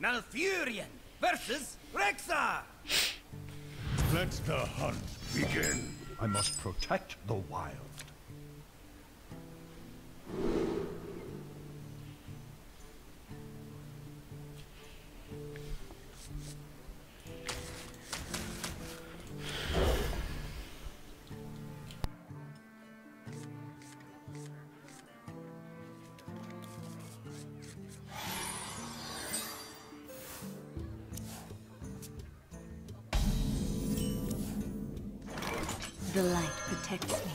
Malfurion versus Rexxar! Let the hunt begin. I must protect the wild. The light protects me.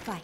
Fight.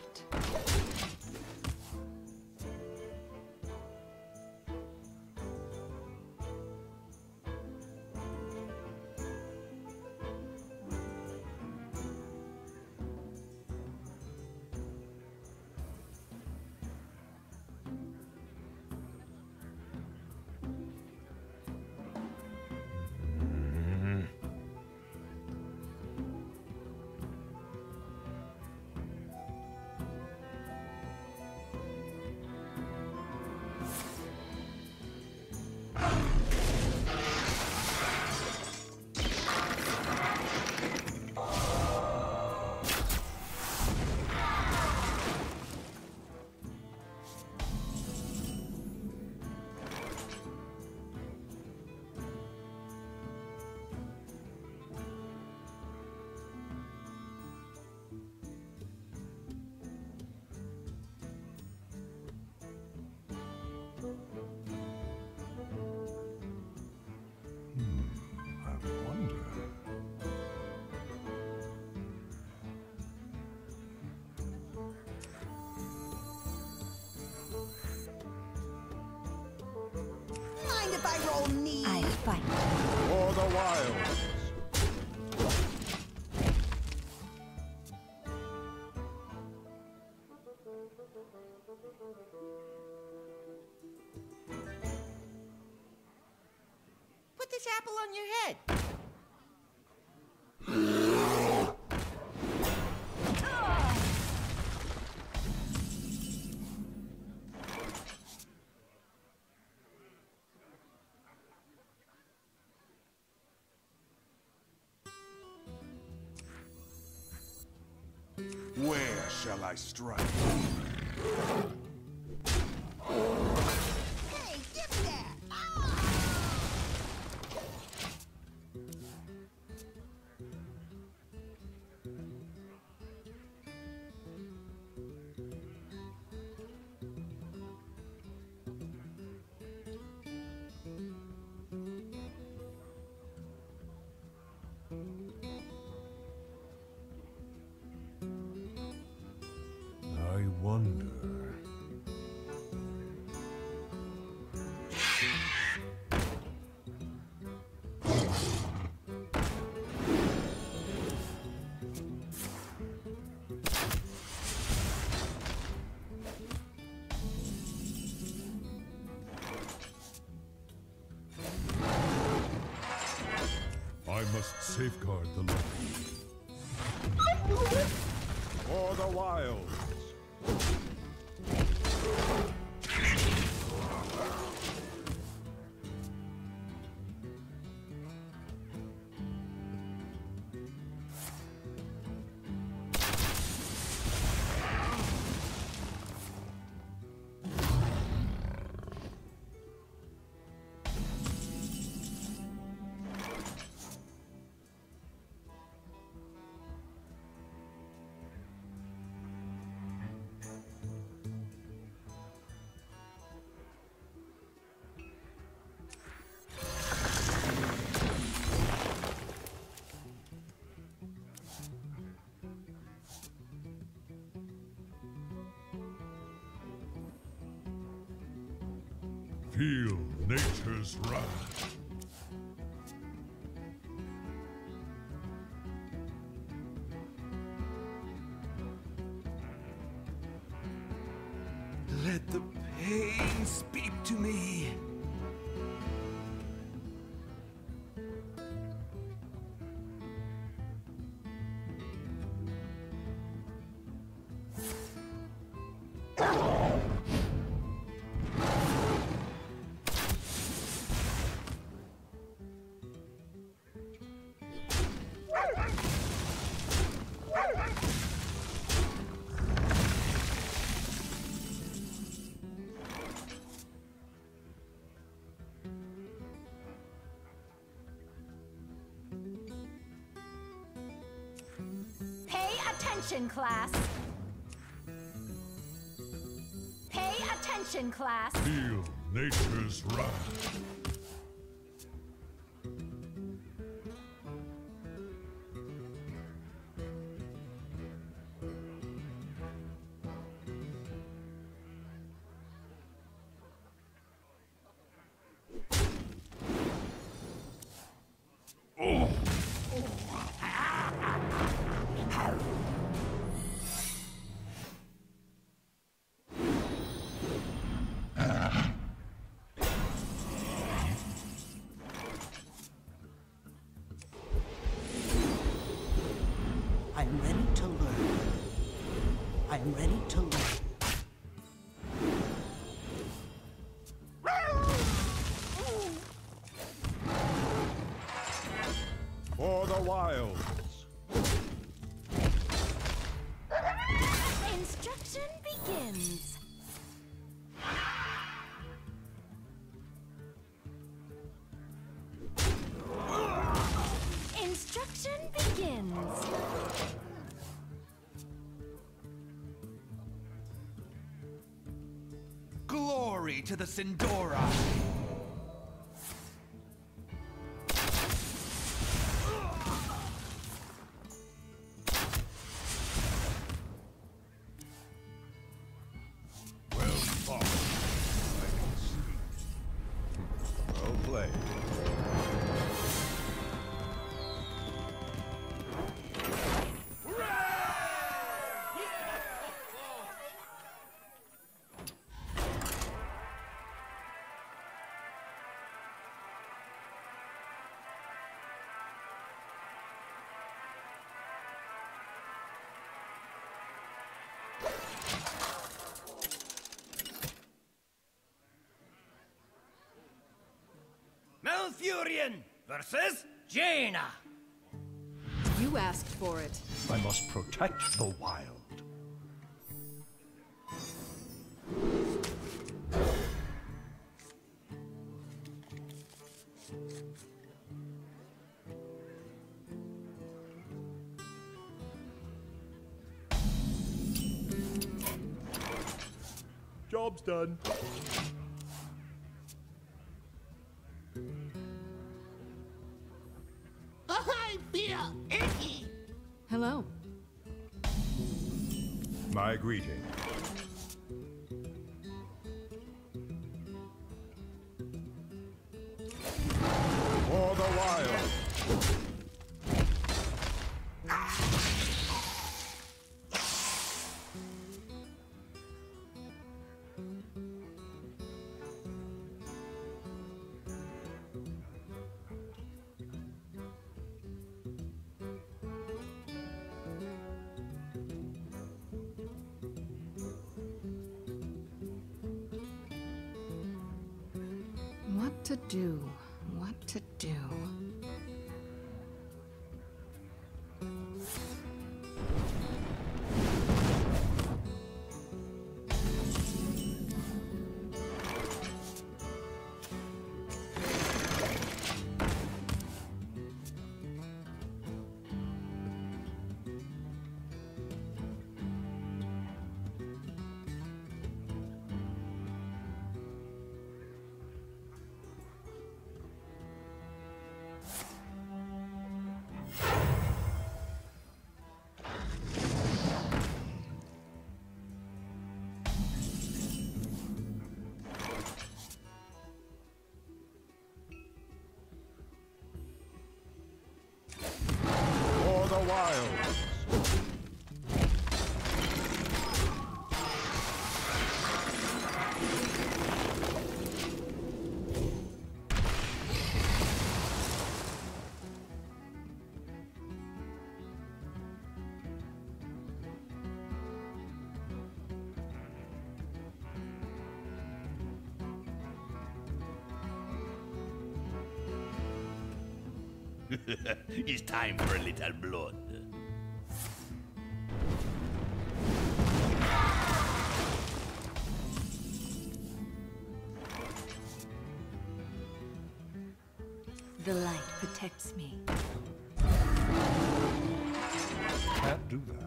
If I roll knee. I fight. For the wilds. Put this apple on your head. Where shall I strike? Hey, get that! I wonder. I must safeguard the light. For the wilds. Feel nature's wrath. Let the pain speak to me. Attention, class. Pay attention, class. Feel nature's wrath. I'm ready to learn. I'm ready to learn. For the wilds. Instruction begins. Instruction begins. Glory to the Sindora! Well fought. I can see. Well played. Malfurion versus Jaina! You asked for it. I must protect the wild. Job's done. I feel icky. Hello. My greeting. For the wild. What to do? What to do? It's time for a little blood. The light protects me. Can't do that.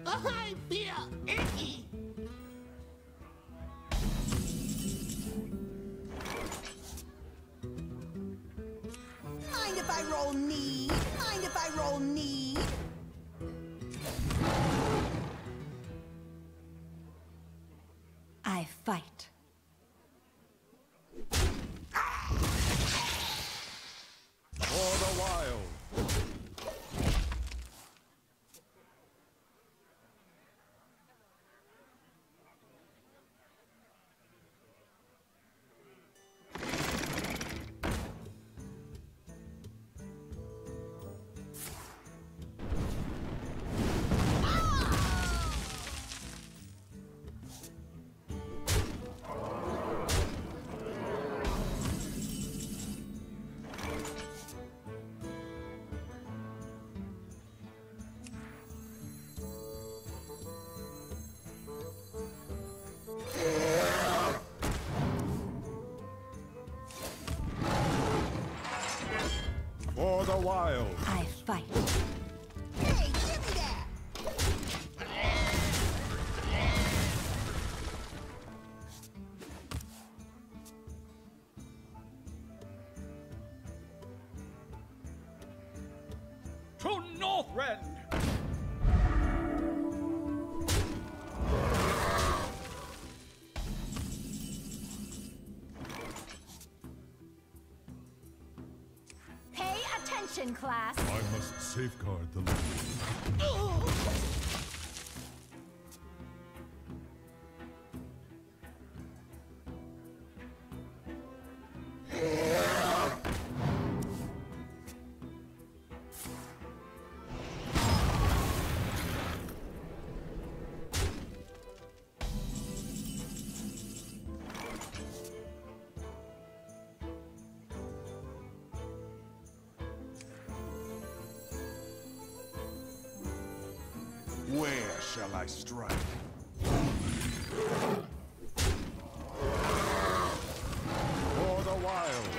I feel icky. Mind if I roll need? Mind if I roll need? I fight. For the wild. For the wild. I fight. Hey, give me that! To Northrend! Pay attention, class. I must safeguard the land. Where shall I strike? For the wild.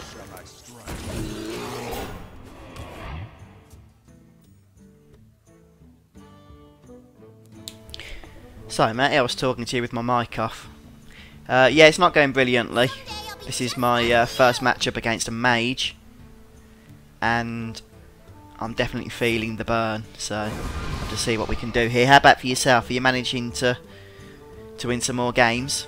Shall I strike? Sorry, mate, I was talking to you with my mic off. Yeah, it's not going brilliantly. This is my first matchup against a mage, and I'm definitely feeling the burn. So, we'll just see what we can do here. How about for yourself? Are you managing to win some more games?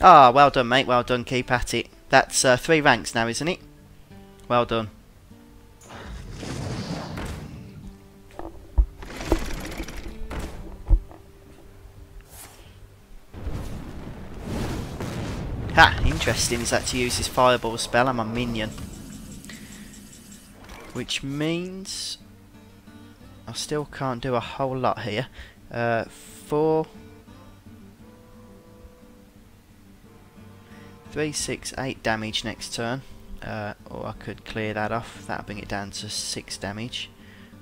Ah, well done, mate. Well done. Keep at it. That's 3 ranks now, isn't it? Well done. Ha! Interesting. Is that to use his fireball spell on my minion? Which means I still can't do a whole lot here. 4, 3, 6, 8 damage next turn. Or I could clear that off. That'll bring it down to 6 damage.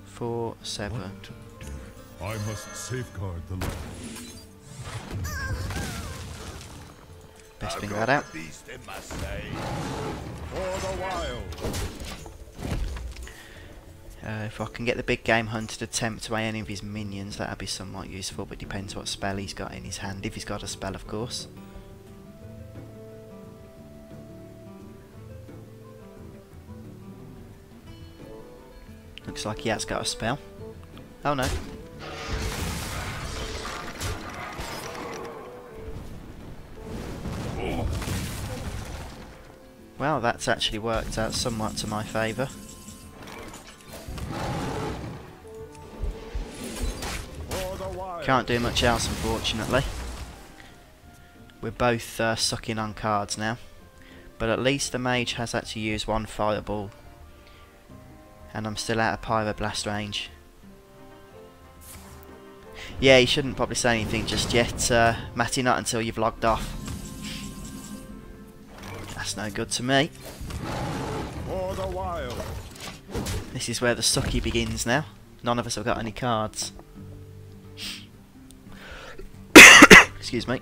4, 7. I must safeguard the land. Best bring that out. For the wild. If I can get the big game hunter to tempt away any of his minions, that'd be somewhat useful, but depends what spell he's got in his hand, if he's got a spell, of course. Looks like he has got a spell. Oh no. Well, that's actually worked out somewhat to my favour. Can't do much else, unfortunately. We're both sucking on cards now. But at least the mage has had to use 1 fireball. And I'm still out of pyroblast range. Yeah, you shouldn't probably say anything just yet, Matty, not until you've logged off. That's no good to me. For the wild. This is where the sucky begins now. None of us have got any cards. Excuse me.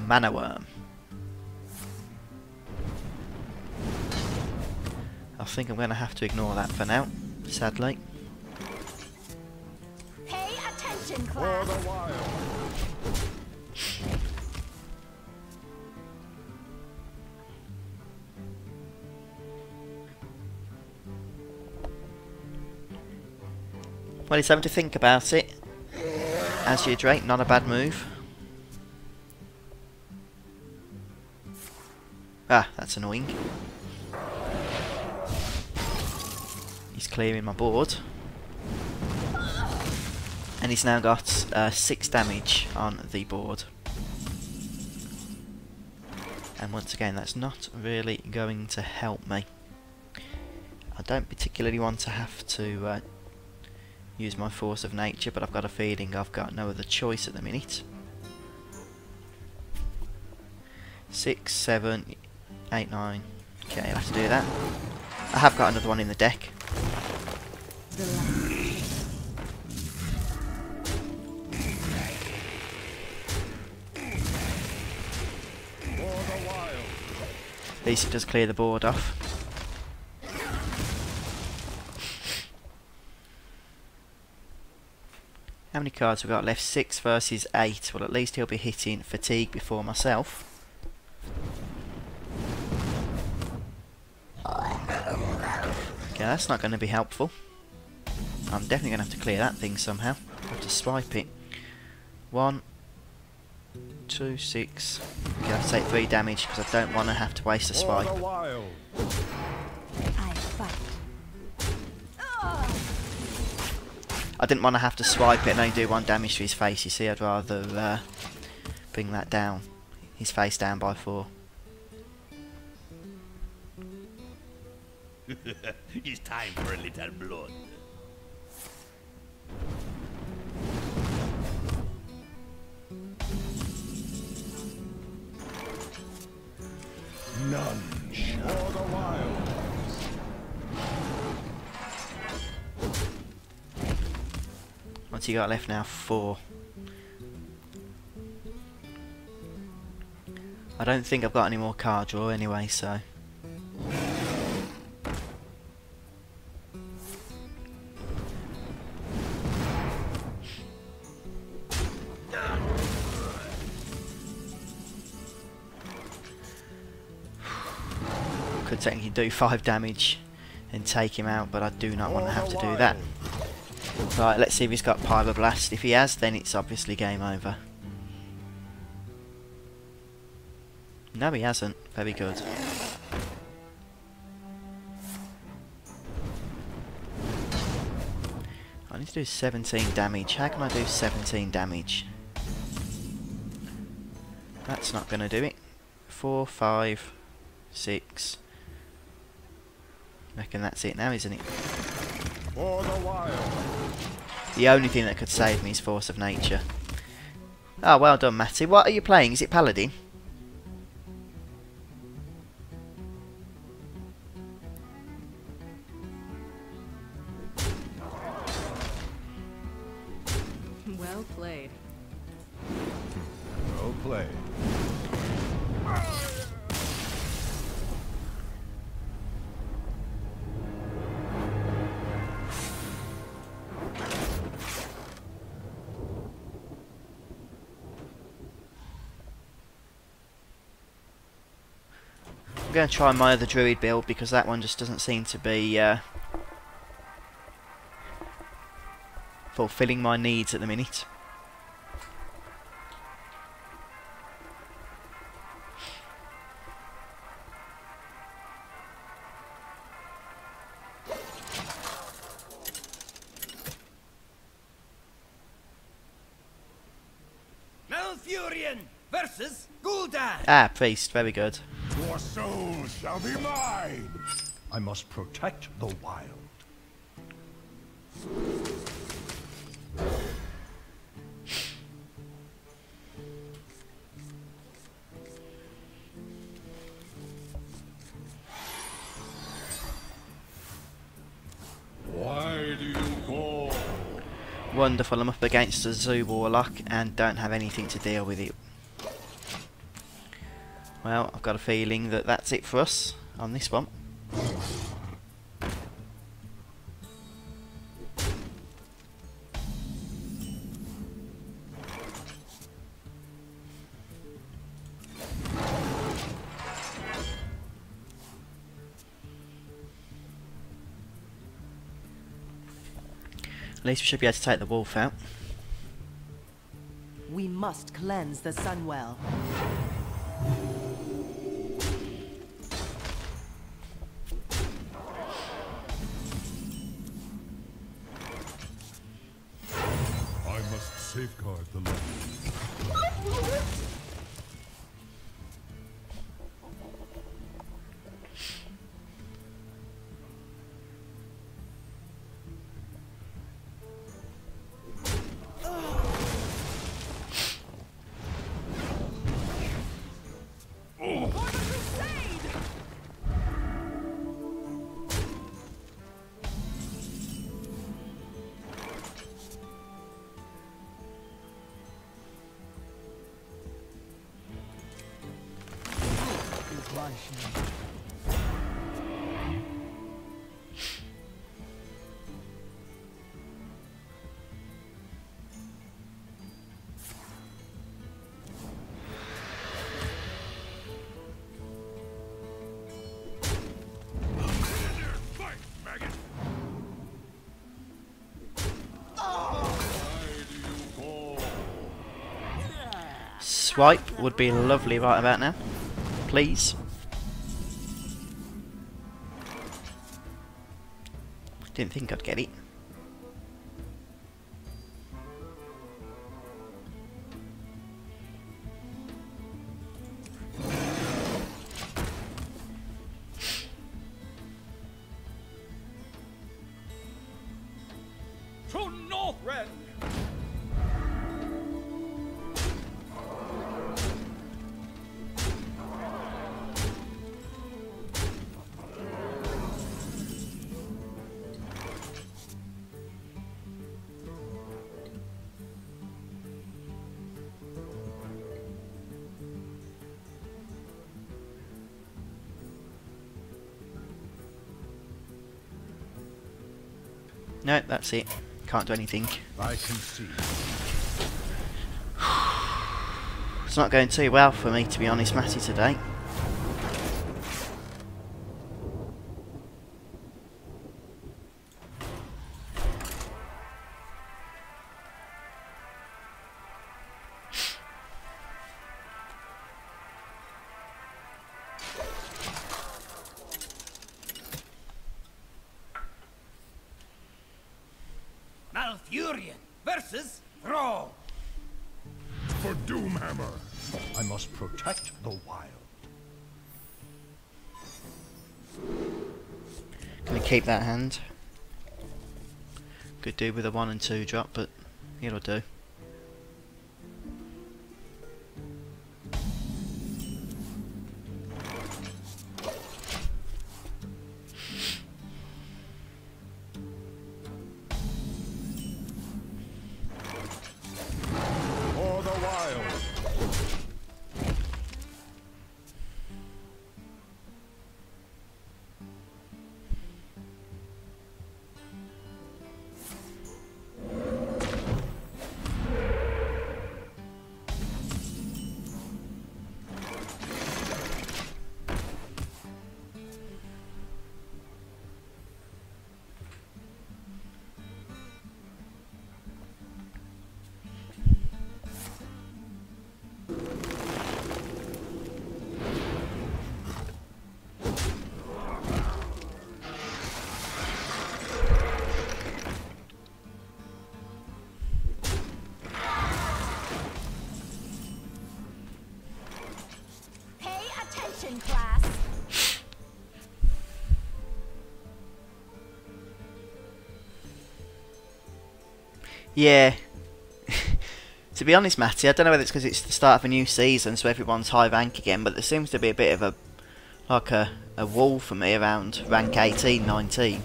Mana Worm. I think I'm going to have to ignore that for now, sadly. Pay attention, For class. the wild. Well, he's having to think about it. As you Drake, not a bad move. Ah, that's annoying. He's clearing my board. And he's now got 6 damage on the board. And once again, that's not really going to help me. I don't particularly want to have to use my force of nature, but I've got a feeling I've got no other choice at the minute. 6, 7, 8, 9. Okay, I'll have to do that. I have got another one in the deck. At least it does clear the board off. How many cards have we got left? 6 versus 8. Well, at least he'll be hitting fatigue before myself. Okay, that's not going to be helpful. I'm definitely going to have to clear that thing somehow. I have to swipe it. 1, 2, 6. Okay, I have to take 3 damage because I don't want to have to waste a swipe. For the wild. I fight. I didn't want to have to swipe it and only do 1 damage to his face, you see. I'd rather bring that down. His face down by 4. It's time for a little blood. None shall. For the wild. What's he got left now? 4. I don't think I've got any more card draw anyway, so... Could technically do 5 damage and take him out, but I do not want to have to do that. Right, let's see if he's got Pyroblast. If he has, then it's obviously game over. No, he hasn't. Very good. I need to do 17 damage. How can I do 17 damage? That's not going to do it. 4, 5, 6. I reckon that's it now, isn't it? For the wild. The only thing that could save me is Force of Nature. Oh, well done, Matty. What are you playing? Is it Paladin? Well played. Well played. I'm going to try my other druid build because that one just doesn't seem to be fulfilling my needs at the minute. Malfurion versus Gul'dan. Ah, priest, very good. Your soul shall be mine. I must protect the wild. Why do you call? Wonderful, I'm up against a Zoo Warlock and don't have anything to deal with it. Well, I've got a feeling that that's it for us on this one. At least we should be able to take the wolf out. We must cleanse the Sunwell. I must safeguard the land. Swipe would be lovely right about now. Please. Didn't think I'd get it. To Northrend. No, that's it. Can't do anything. I can see. It's not going too well for me, to be honest, Matty, today. Furion versus Thrall. For Doomhammer, I must protect the wild. Gonna keep that hand. Could do with a 1 and 2 drop, but it'll do. For the wild. Pay attention, class. Yeah. To be honest, Matty, I don't know whether it's because it's the start of a new season, so everyone's high rank again, but there seems to be a bit of a wall for me around rank 18, 19.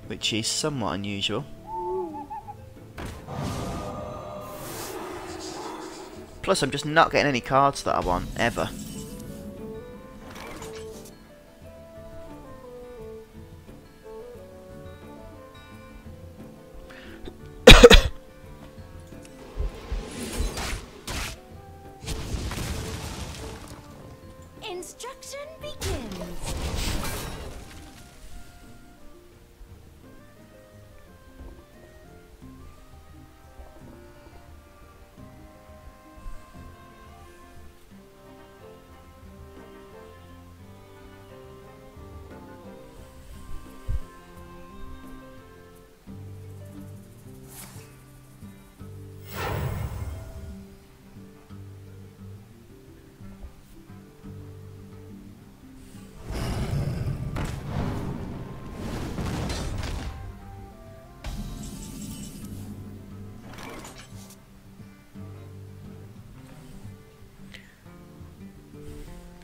Which is somewhat unusual. Plus, I'm just not getting any cards that I want, ever. Instruction begins.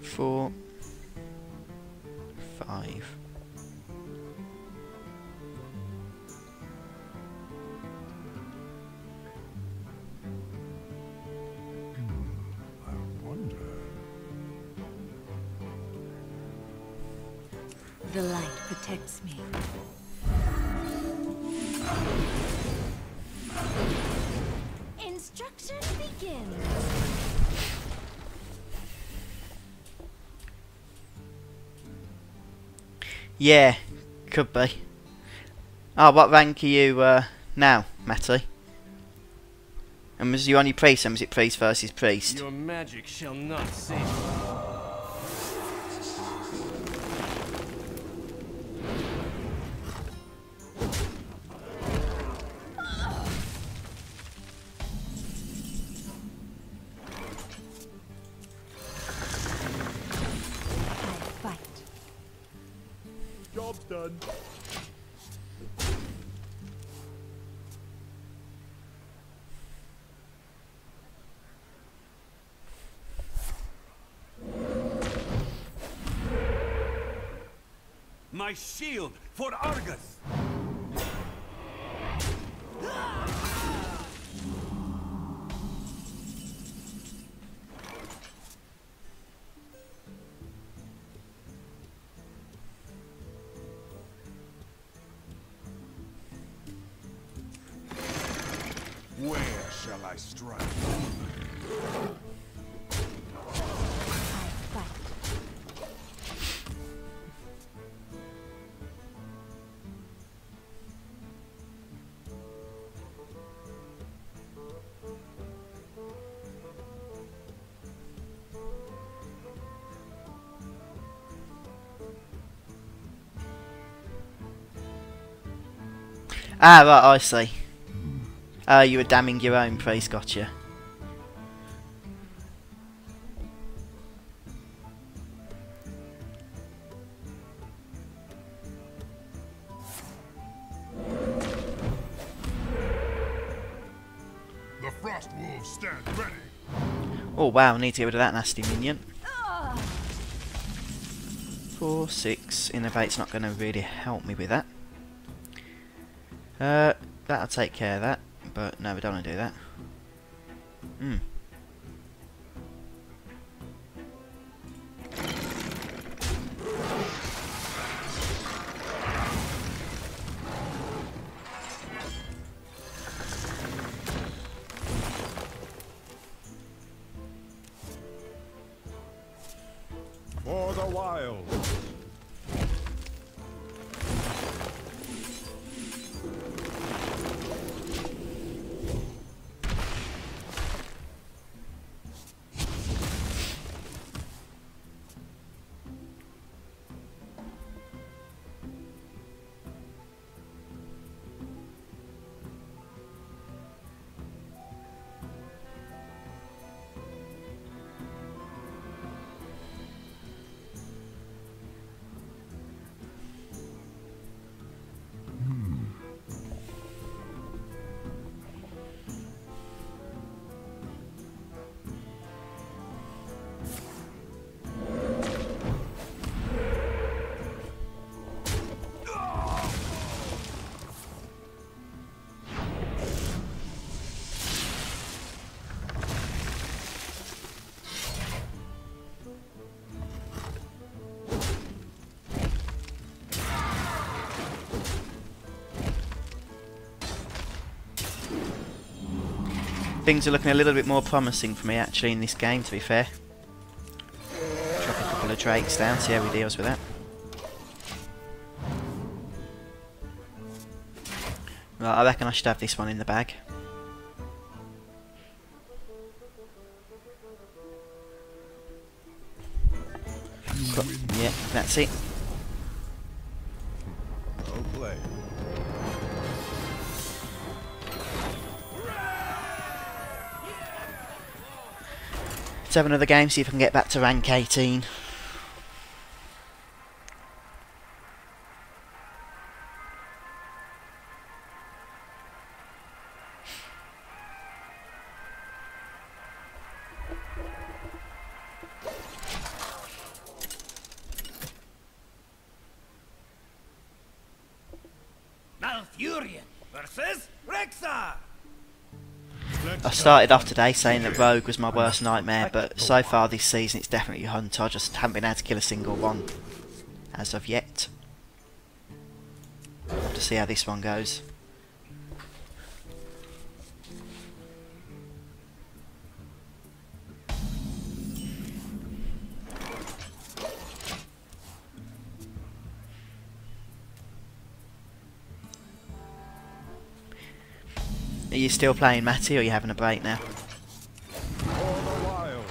Four, 5. I wonder. The light protects me. Instruction begins. Yeah, could be. Oh, what rank are you now, Matty? And was you only priest, and was it priest versus priest? Your magic shall not save you. I fight. Job's done. My shield for Argus. Where shall I strike? I fight. Ah, right, I see. You were damning your own praise, gotcha. The frost wolves stand ready. Oh wow, I need to get rid of that nasty minion. 4, 6, innovate's not going to really help me with that. That'll take care of that, but no, we don't want to do that. For the wild. Things are looking a little bit more promising for me actually in this game, to be fair. Drop a couple of drakes down, see how he deals with that. Right, I reckon I should have this one in the bag. Yeah, that's it. Well played. Let's have another game, see if I can get back to rank 18. Malfurion versus Rexar. I started off today saying that Rogue was my worst nightmare, but so far this season it's definitely Hunter. I just haven't been able to kill a single one as of yet. We'll have to see how this one goes. Are you still playing, Matty, or are you having a break now? For the wild.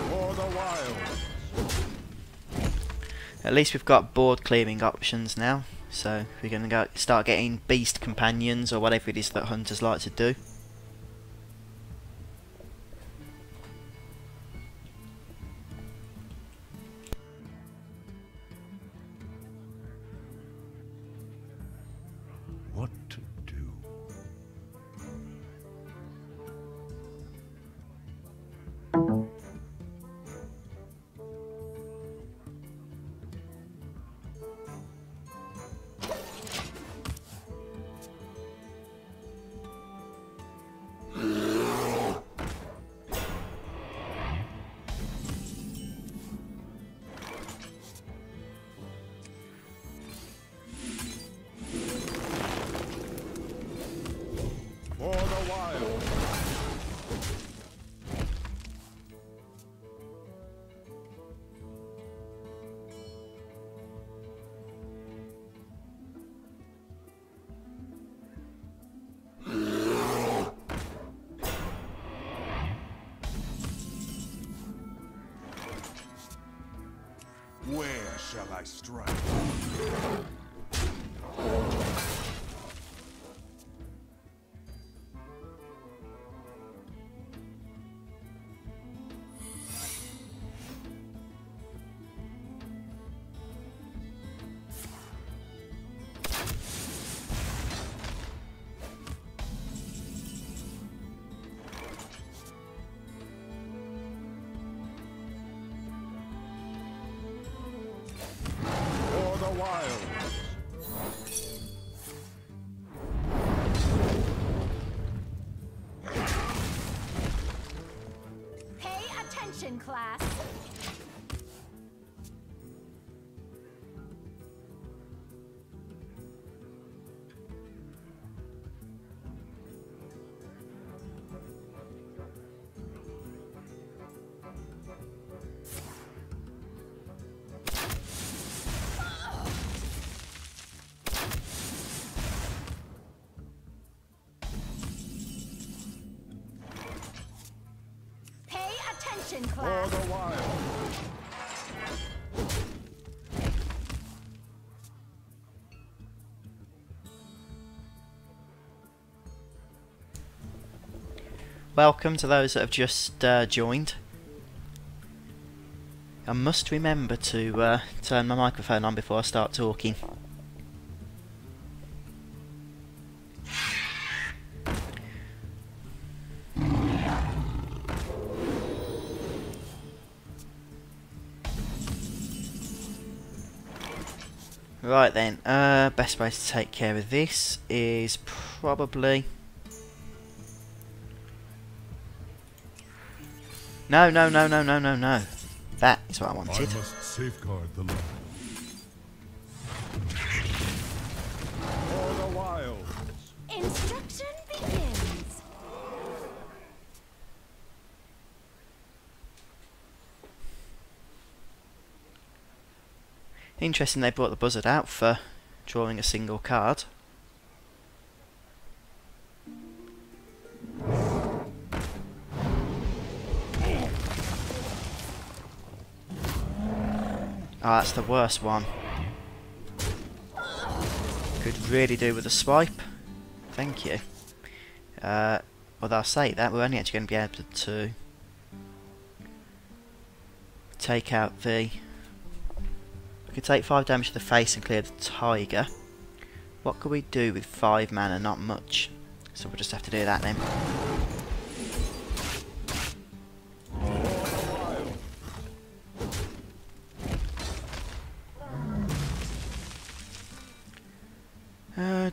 For the wild. At least we've got board clearing options now, so we're going to start getting beast companions or whatever it is that hunters like to do. What to do? shall I strike? For the wild. Pay attention, class. Pay attention, For class. the wild. Welcome to those that have just joined. I must remember to turn my microphone on before I start talking. Right then, best way to take care of this is probably... No. That is what I I wanted. must safeguard the land. For the wilds. Instruction begins. Interesting they brought the buzzard out for drawing a single card. Oh, that's the worst one. Could really do with a swipe. Thank you. Although I say that, we're only actually going to be able to take out the... We could take 5 damage to the face and clear the tiger. What could we do with 5 mana? Not much. So we'll just have to do that then.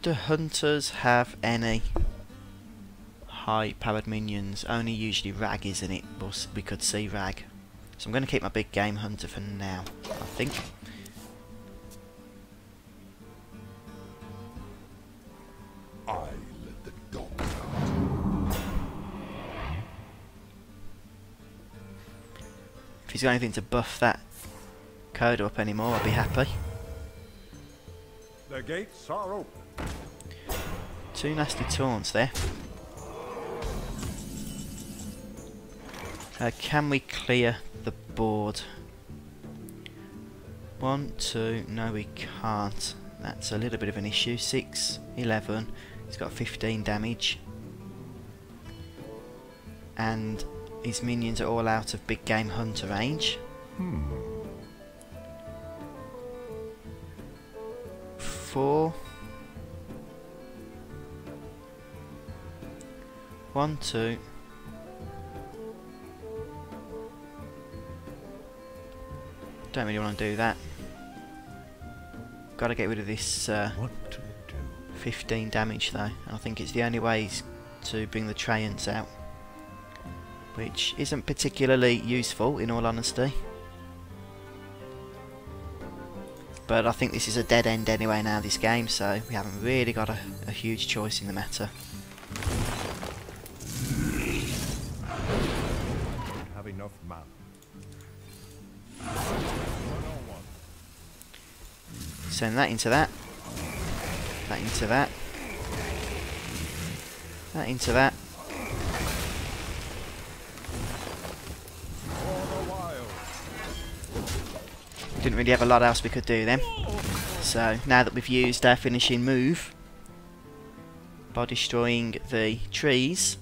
Do hunters have any high powered minions? Only usually Rag, isn't it? But we could see Rag. So I'm going to keep my big game hunter for now, I think. I let the dogs out. If he's got anything to buff that code up anymore, I'll be happy. The gates are open. 2 nasty taunts there. Can we clear the board? 1, 2, no we can't. That's a little bit of an issue. 6, 11, he's got 15 damage. And his minions are all out of big game hunter range. 4. 1, 2. Don't really want to do that. Got to get rid of this What to do? 15 damage though. I think it's the only way to bring the Treants out, which isn't particularly useful in all honesty. But I think this is a dead end anyway now, this game, so we haven't really got a huge choice in the matter. Have enough mana. Send that into that. That into that. That into that. For the wild. Didn't really have a lot else we could do then. So now that we've used our finishing move by destroying the trees,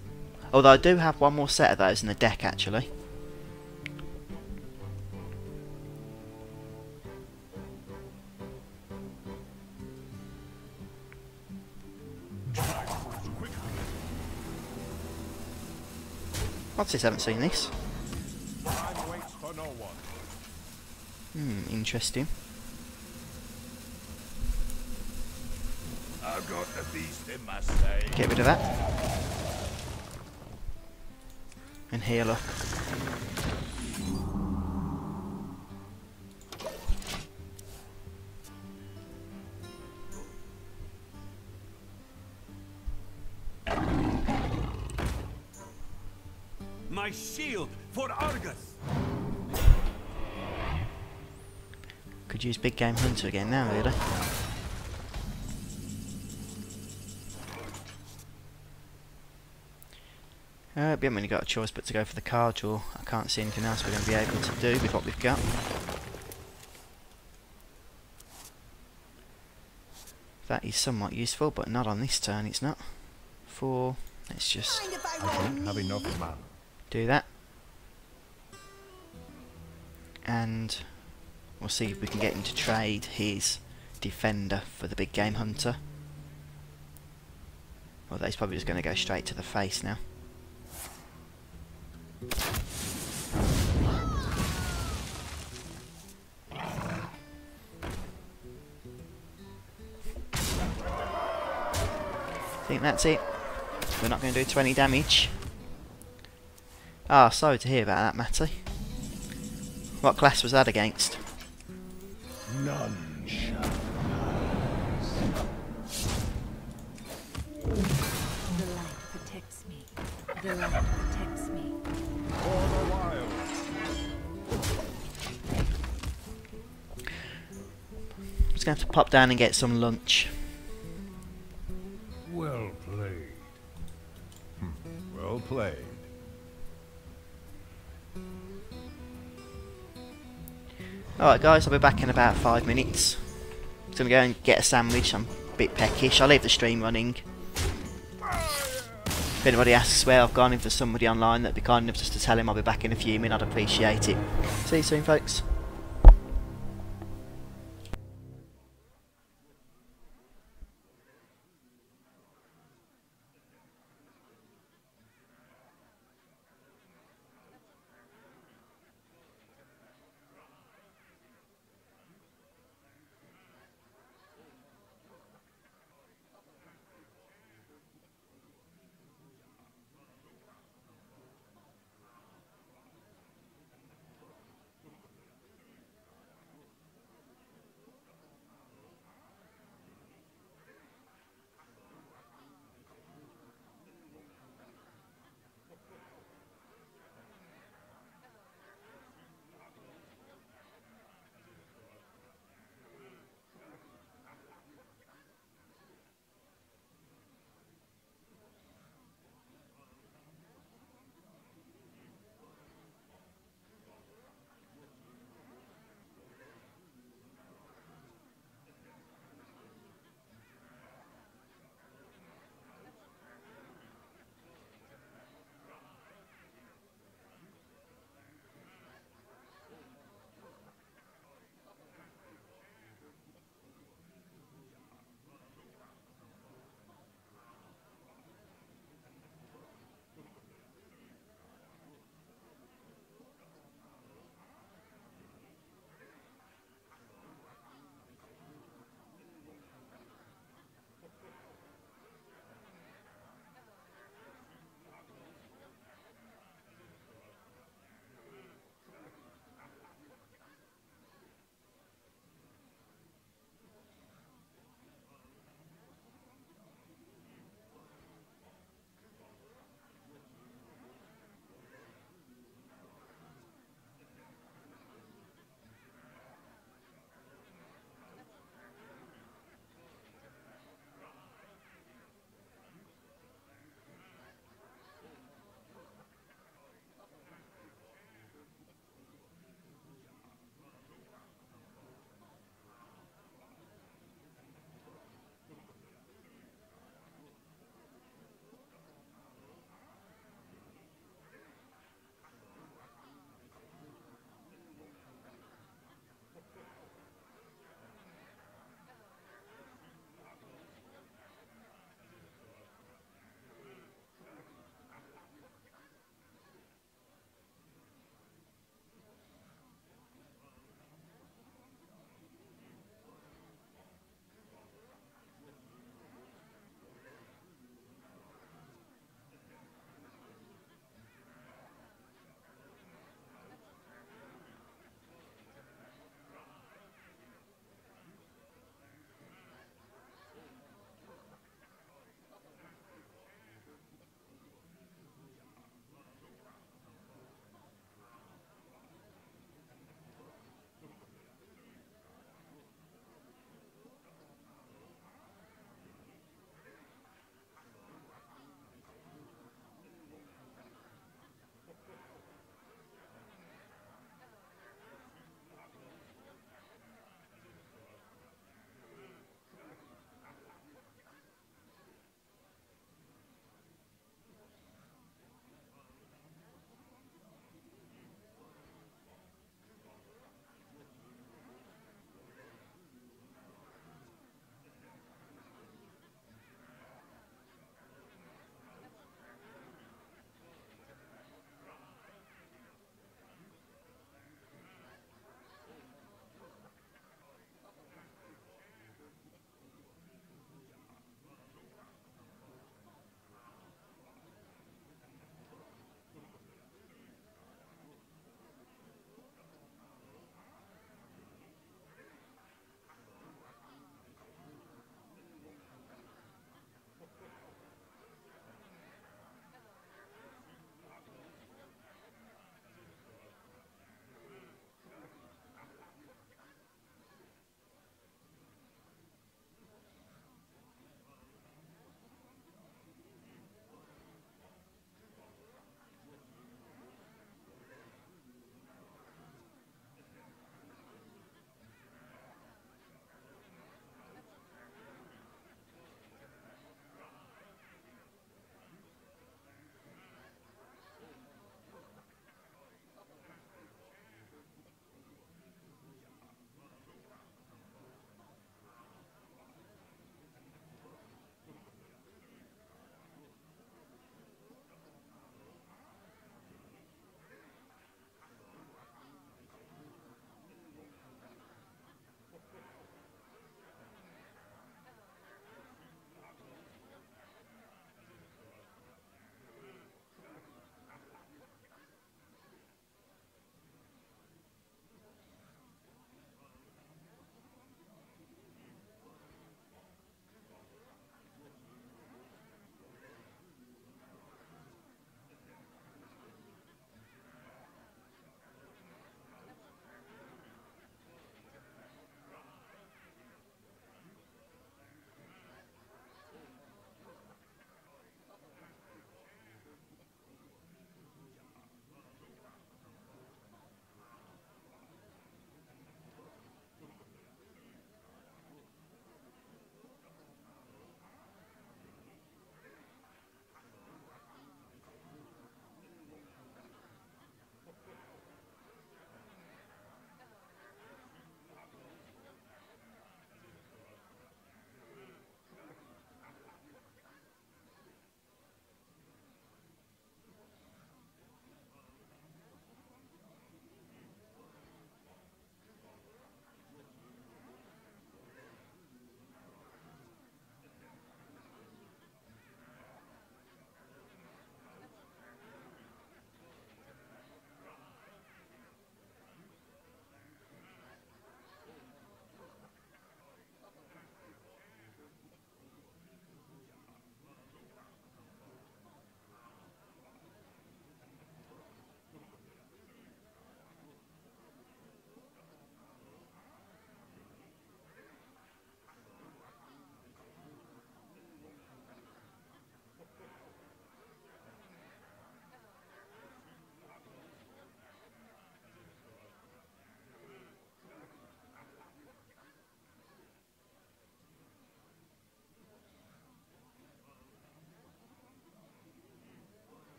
although I do have one more set of those in the deck actually. What's this? Haven't seen this. Interesting. I've got a beast in my stay. Get rid of that. And heal up. My shield for Argus. Could use Big Game Hunter again now, really. We haven't really got a choice but to go for the card draw. I can't see anything else we're going to be able to do with what we've got. That is somewhat useful, but not on this turn, it's not. Let's just I don't have enough mana. do that. And we'll see if we can get him to trade his defender for the Big Game Hunter. Although he's probably just going to go straight to the face now. I think that's it. We're not going to do 20 damage. Ah, sorry to hear about that, Matty. What class was that against? None shall The light protects me. The light protects me. for the wild. I'm just going to have to pop down and get some lunch. Well played. Well played. Alright guys, I'll be back in about 5 minutes. I'm going to go and get a sandwich. I'm a bit peckish. I'll leave the stream running. If anybody asks where I've gone, if there's somebody online that'd be kind enough just to tell him I'll be back in a few minutes, I'd appreciate it. See you soon, folks.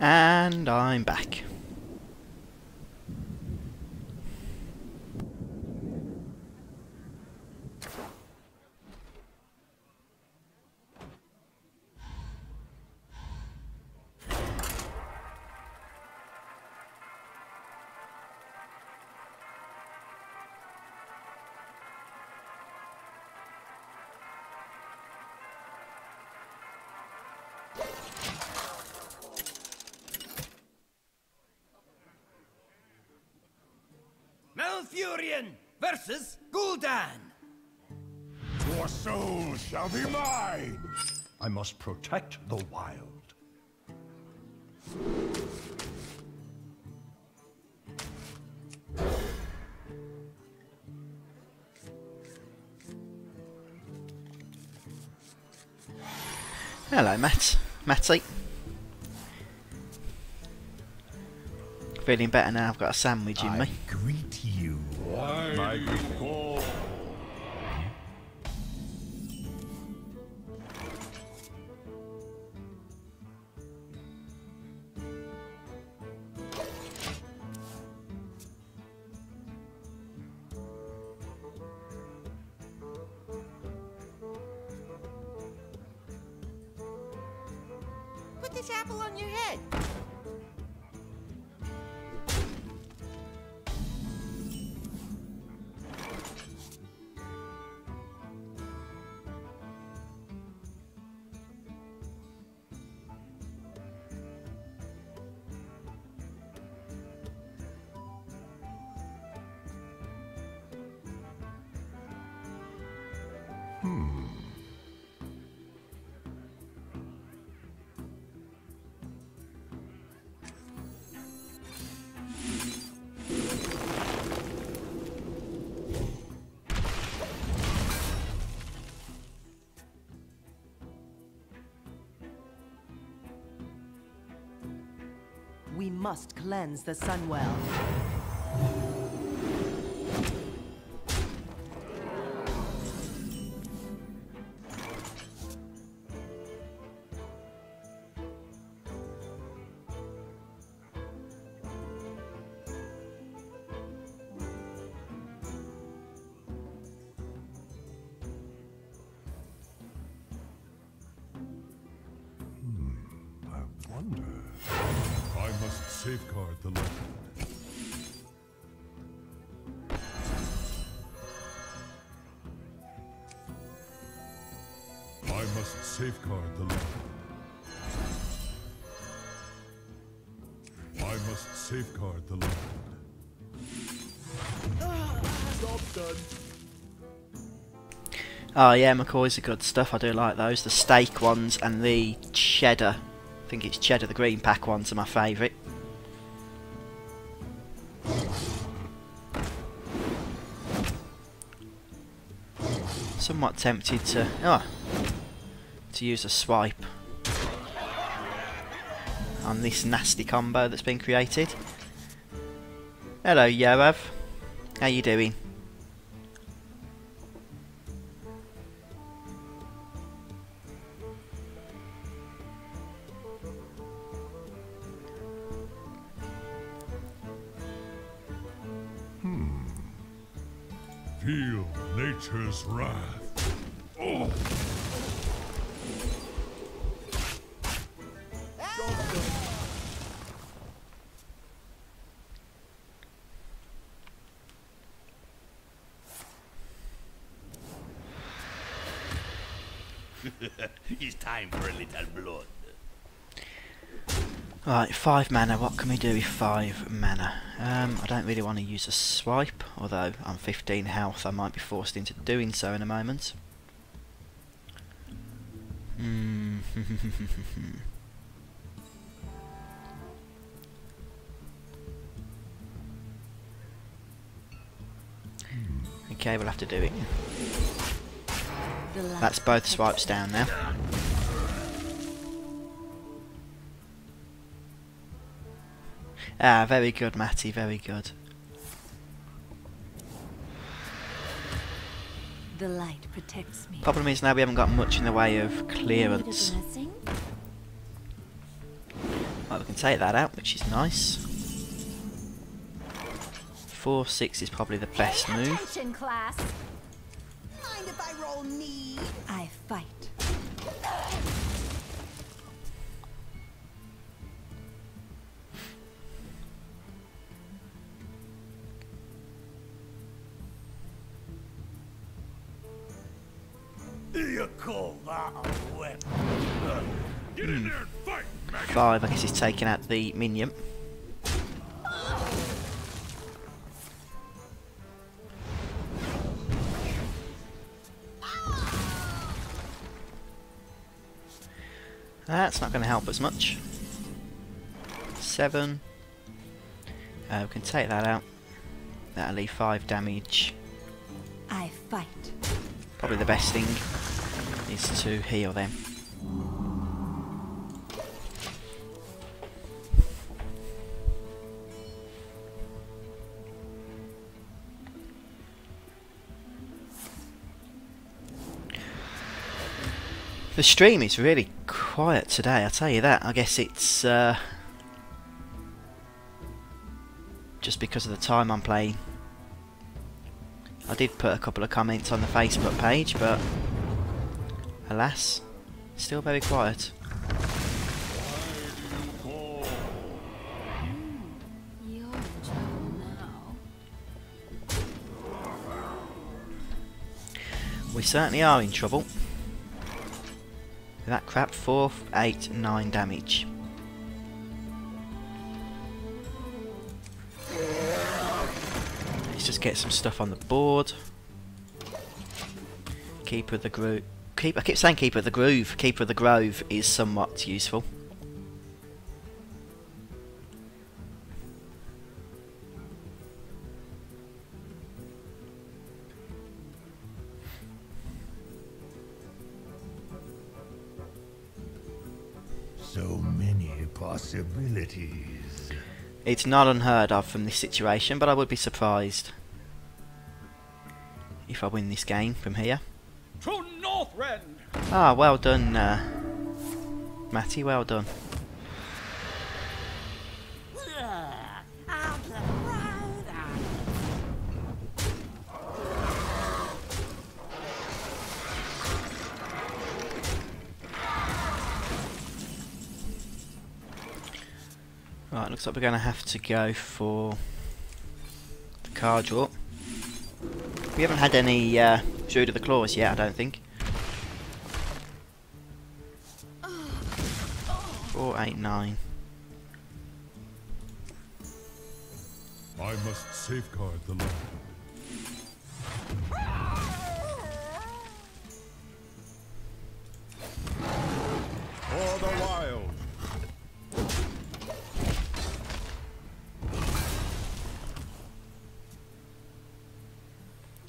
And I'm back. Malfurion versus Gul'dan. Your soul shall be mine. I must protect the wild. Hello, Matty. Feeling better now. I've got a sandwich in me. Greet you. My call. Put this apple on your head. We must cleanse the Sunwell. I wonder. I must safeguard the land. I must safeguard the land. I must safeguard the land. Job done. Oh yeah, McCoy's are good stuff. I do like those. The steak ones and the cheddar. I think it's cheddar. The green pack ones are my favourite. Somewhat tempted to use a swipe on this nasty combo that's been created. Hello, Yoav. How you doing? Feel nature's wrath. Oh. It's time for a little blood. Right, 5 mana. What can we do with 5 mana? I don't really want to use a swipe, although I'm 15 health. I might be forced into doing so in a moment. Okay, we'll have to do it. That's both swipes down now. Ah, very good, Matty, very good. The light protects me. Problem is now we haven't got much in the way of clearance. Right, we can take that out, which is nice. 4-6 is probably the best move. Attention, class. Mind if I roll need? I fight. You call that a weapon? Get in there and fight, maggot! 5, I guess he's taking out the minion. That's not going to help us much. 7. We can take that out. That'll leave 5 damage. I fight. Probably the best thing is to heal them. The stream is really quiet today, I'll tell you that. I guess it's just because of the time I'm playing. I did put a couple of comments on the Facebook page, but alas, still very quiet. You're in trouble now. We certainly are in trouble. With that crap, 4, 8, 9 damage. Let's just get some stuff on the board. Keeper of the Groove. I keep saying Keeper of the Groove. Keeper of the Grove is somewhat useful. So many possibilities. It's not unheard of from this situation, but I would be surprised if I win this game from here. To Northrend! Ah, well done, Matty, well done. Right, looks like we're going to have to go for the card draw. We haven't had any Druid of the Claws yet, I don't think. 4, 8, 9. I must safeguard the land. For the wild.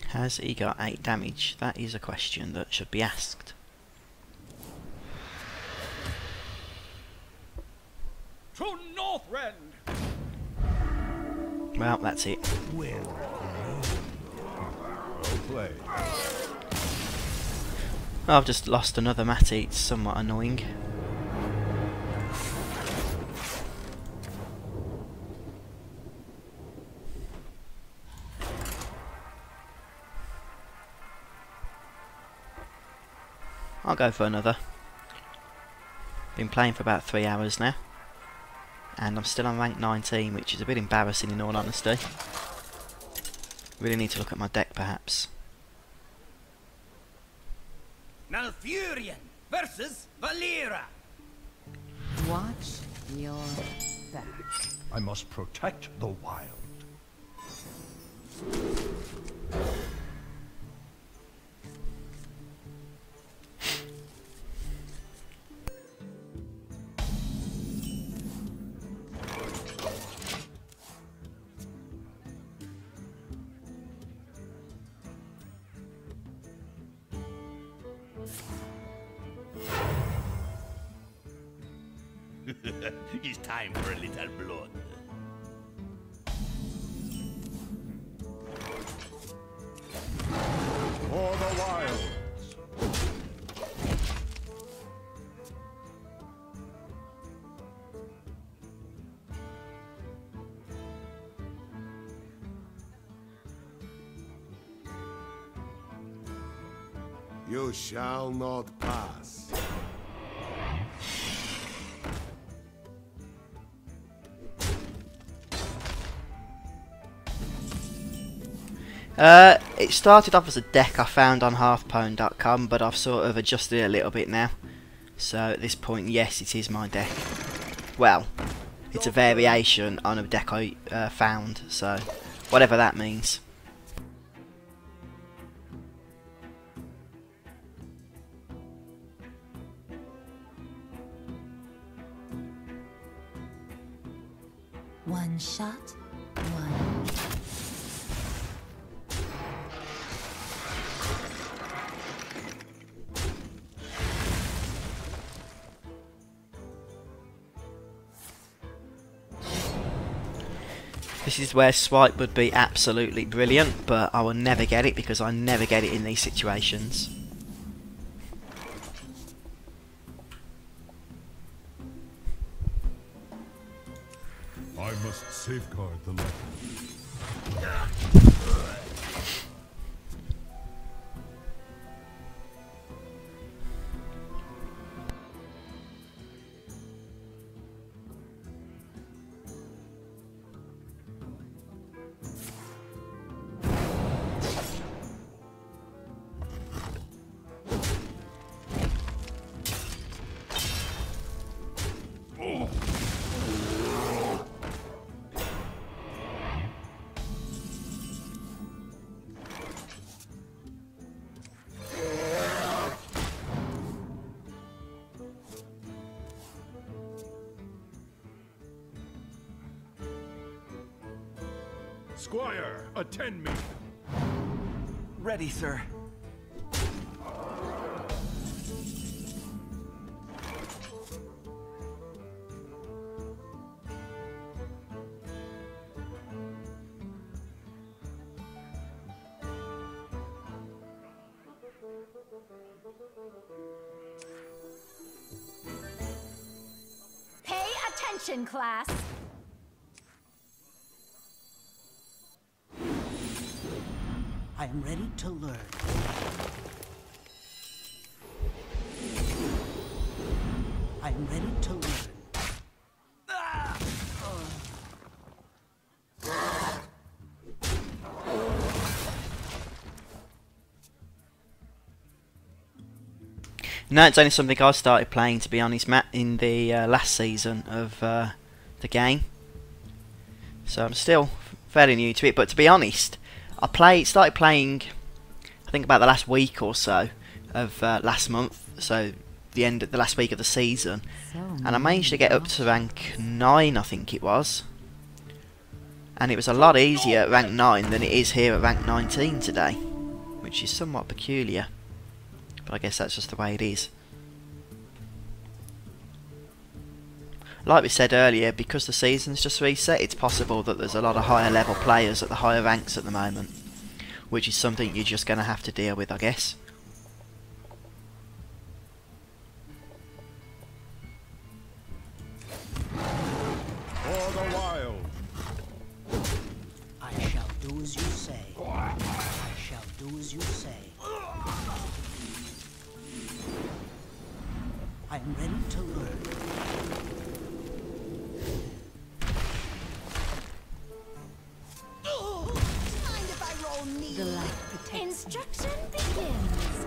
Has he got 8 damage? That is a question that should be asked. To Northrend! Well, that's it. Well played. I've just lost another Matty, it's somewhat annoying. I'll go for another. Been playing for about 3 hours now. And I'm still on rank 19, which is a bit embarrassing in all honesty. Really need to look at my deck perhaps. Malfurion versus Valera! Watch your back. I must protect the wild. It's time for a little blood. For the wild. You shall not pass. It started off as a deck I found on Hearthstone.com, but I've sort of adjusted it a little bit now. So at this point, yes, it is my deck. Well, it's a variation on a deck I found, so whatever that means. One shot, one. This is where swipe would be absolutely brilliant, but I will never get it because I never get it in these situations. I must safeguard the land. Squire, attend me. Ready, sir. Pay attention, class. I am ready to learn. I am ready to learn. No, it's only something I started playing, to be honest, Matt, in the last season of the game. So I'm still fairly new to it, but to be honest, I started playing, I think about the last week or so of last month, so the last week of the season, and I managed to get up to rank 9, I think it was, and it was a lot easier at rank 9 than it is here at rank 19 today, which is somewhat peculiar, but I guess that's just the way it is. Like we said earlier, because the season's just reset, it's possible that there's a lot of higher level players at the higher ranks at the moment, which is something you're just going to have to deal with, I guess. For the wild. I shall do as you say. I shall do as you say. I am ready to learn. Mind if I roll knee? The light protects. Instruction begins.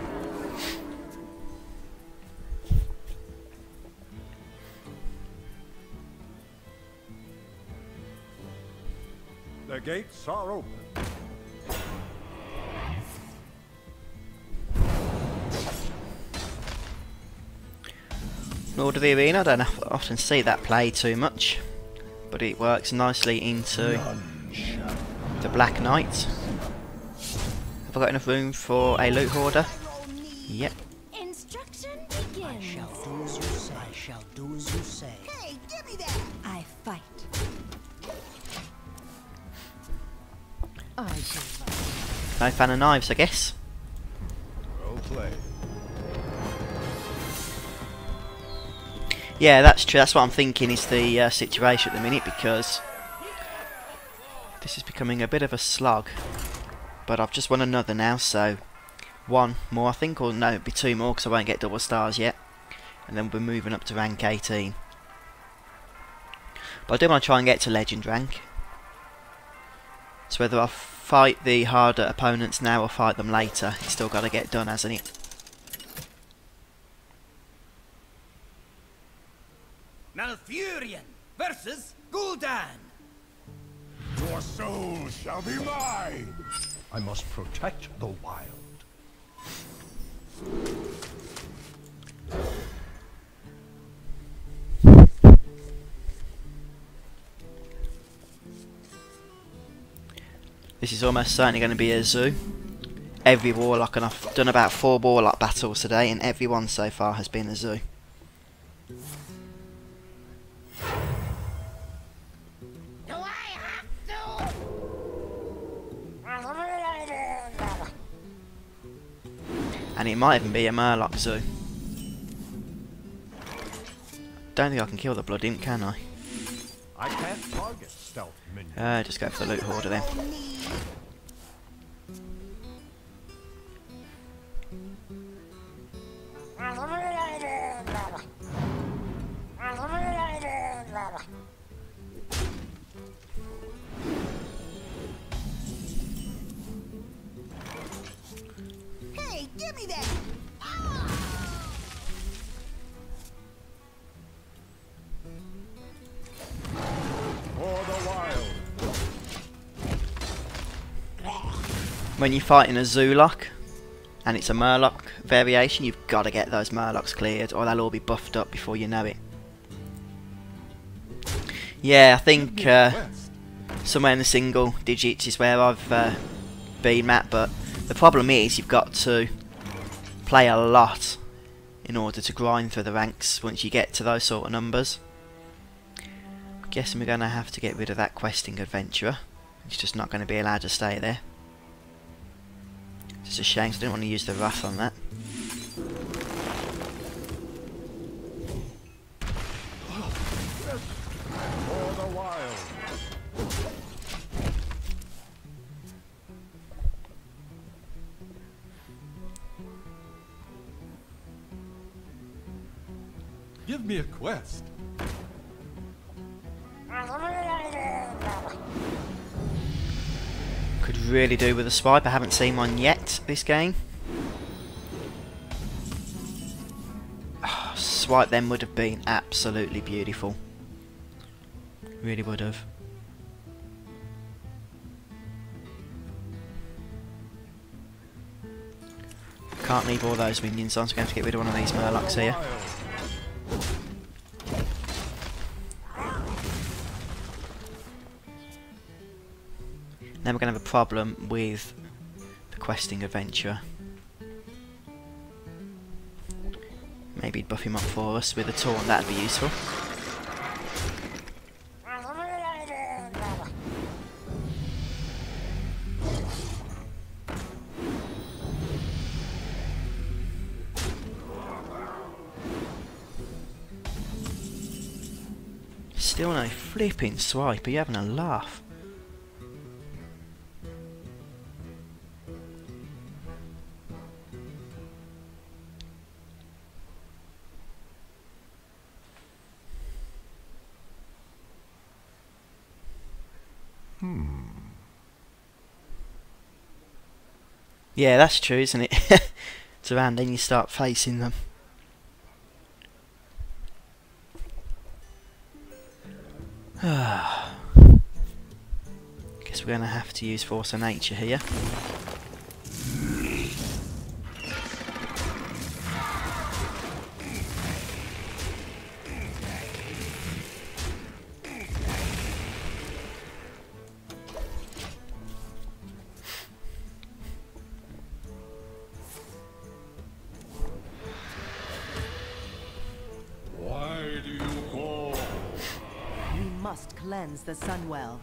The gates are open. Lord of the Arena, I don't often see that play too much, but it works nicely into the Black Knight. Have I got enough room for a loot hoarder? Yep. Instruction I begins. shall do as you say. I shall do as you say. Hey, give me that! I fight. I do. No fan of knives, I guess. Well played. Yeah, that's true. That's what I'm thinking is the situation at the minute, because this is becoming a bit of a slog. But I've just won another now, so one more I think, or no, it'd be 2 more because I won't get double stars yet, and then we'll be moving up to rank 18. But I do want to try and get to legend rank. So whether I fight the harder opponents now or fight them later, it's still got to get done, hasn't it? Malfurion versus Gul'dan. Your soul shall be mine! I must protect the wild. This is almost certainly going to be a zoo. Every warlock, and I've done about 4 warlock battles today, and every one so far has been a zoo. Do I have to? And it might even be a Murloc zoo. Don't think I can kill the blood imp, can I? I can't target stealth minions. Just go for the loot hoarder then. Hey, give me that! For the wild. When you're fighting a Zoolock and it's a Murloc variation, you've got to get those Murlocs cleared or they'll all be buffed up before you know it. Yeah, I think somewhere in the single digits is where I've been at, but the problem is you've got to play a lot in order to grind through the ranks once you get to those sort of numbers. I'm guessing we're going to have to get rid of that questing adventurer. He's just not going to be allowed to stay there. It's a shame, 'cause I didn't want to use the wrath on that. For the wild. Give me a quest. Could really do with a swipe. I haven't seen one yet this game. Swipe then would have been absolutely beautiful. Really would have. Can't leave all those minions on, so I'm going to have to get rid of one of these Murlocs here. Then we're going to have a problem with the questing adventurer. Maybe buff him up for us with a taunt, that'd be useful. Still no flipping swipe, are you having a laugh? Yeah, that's true, isn't it? It's around then you start facing them. Guess we're going to have to use Force of Nature here. Why do you call? You must cleanse the Sunwell.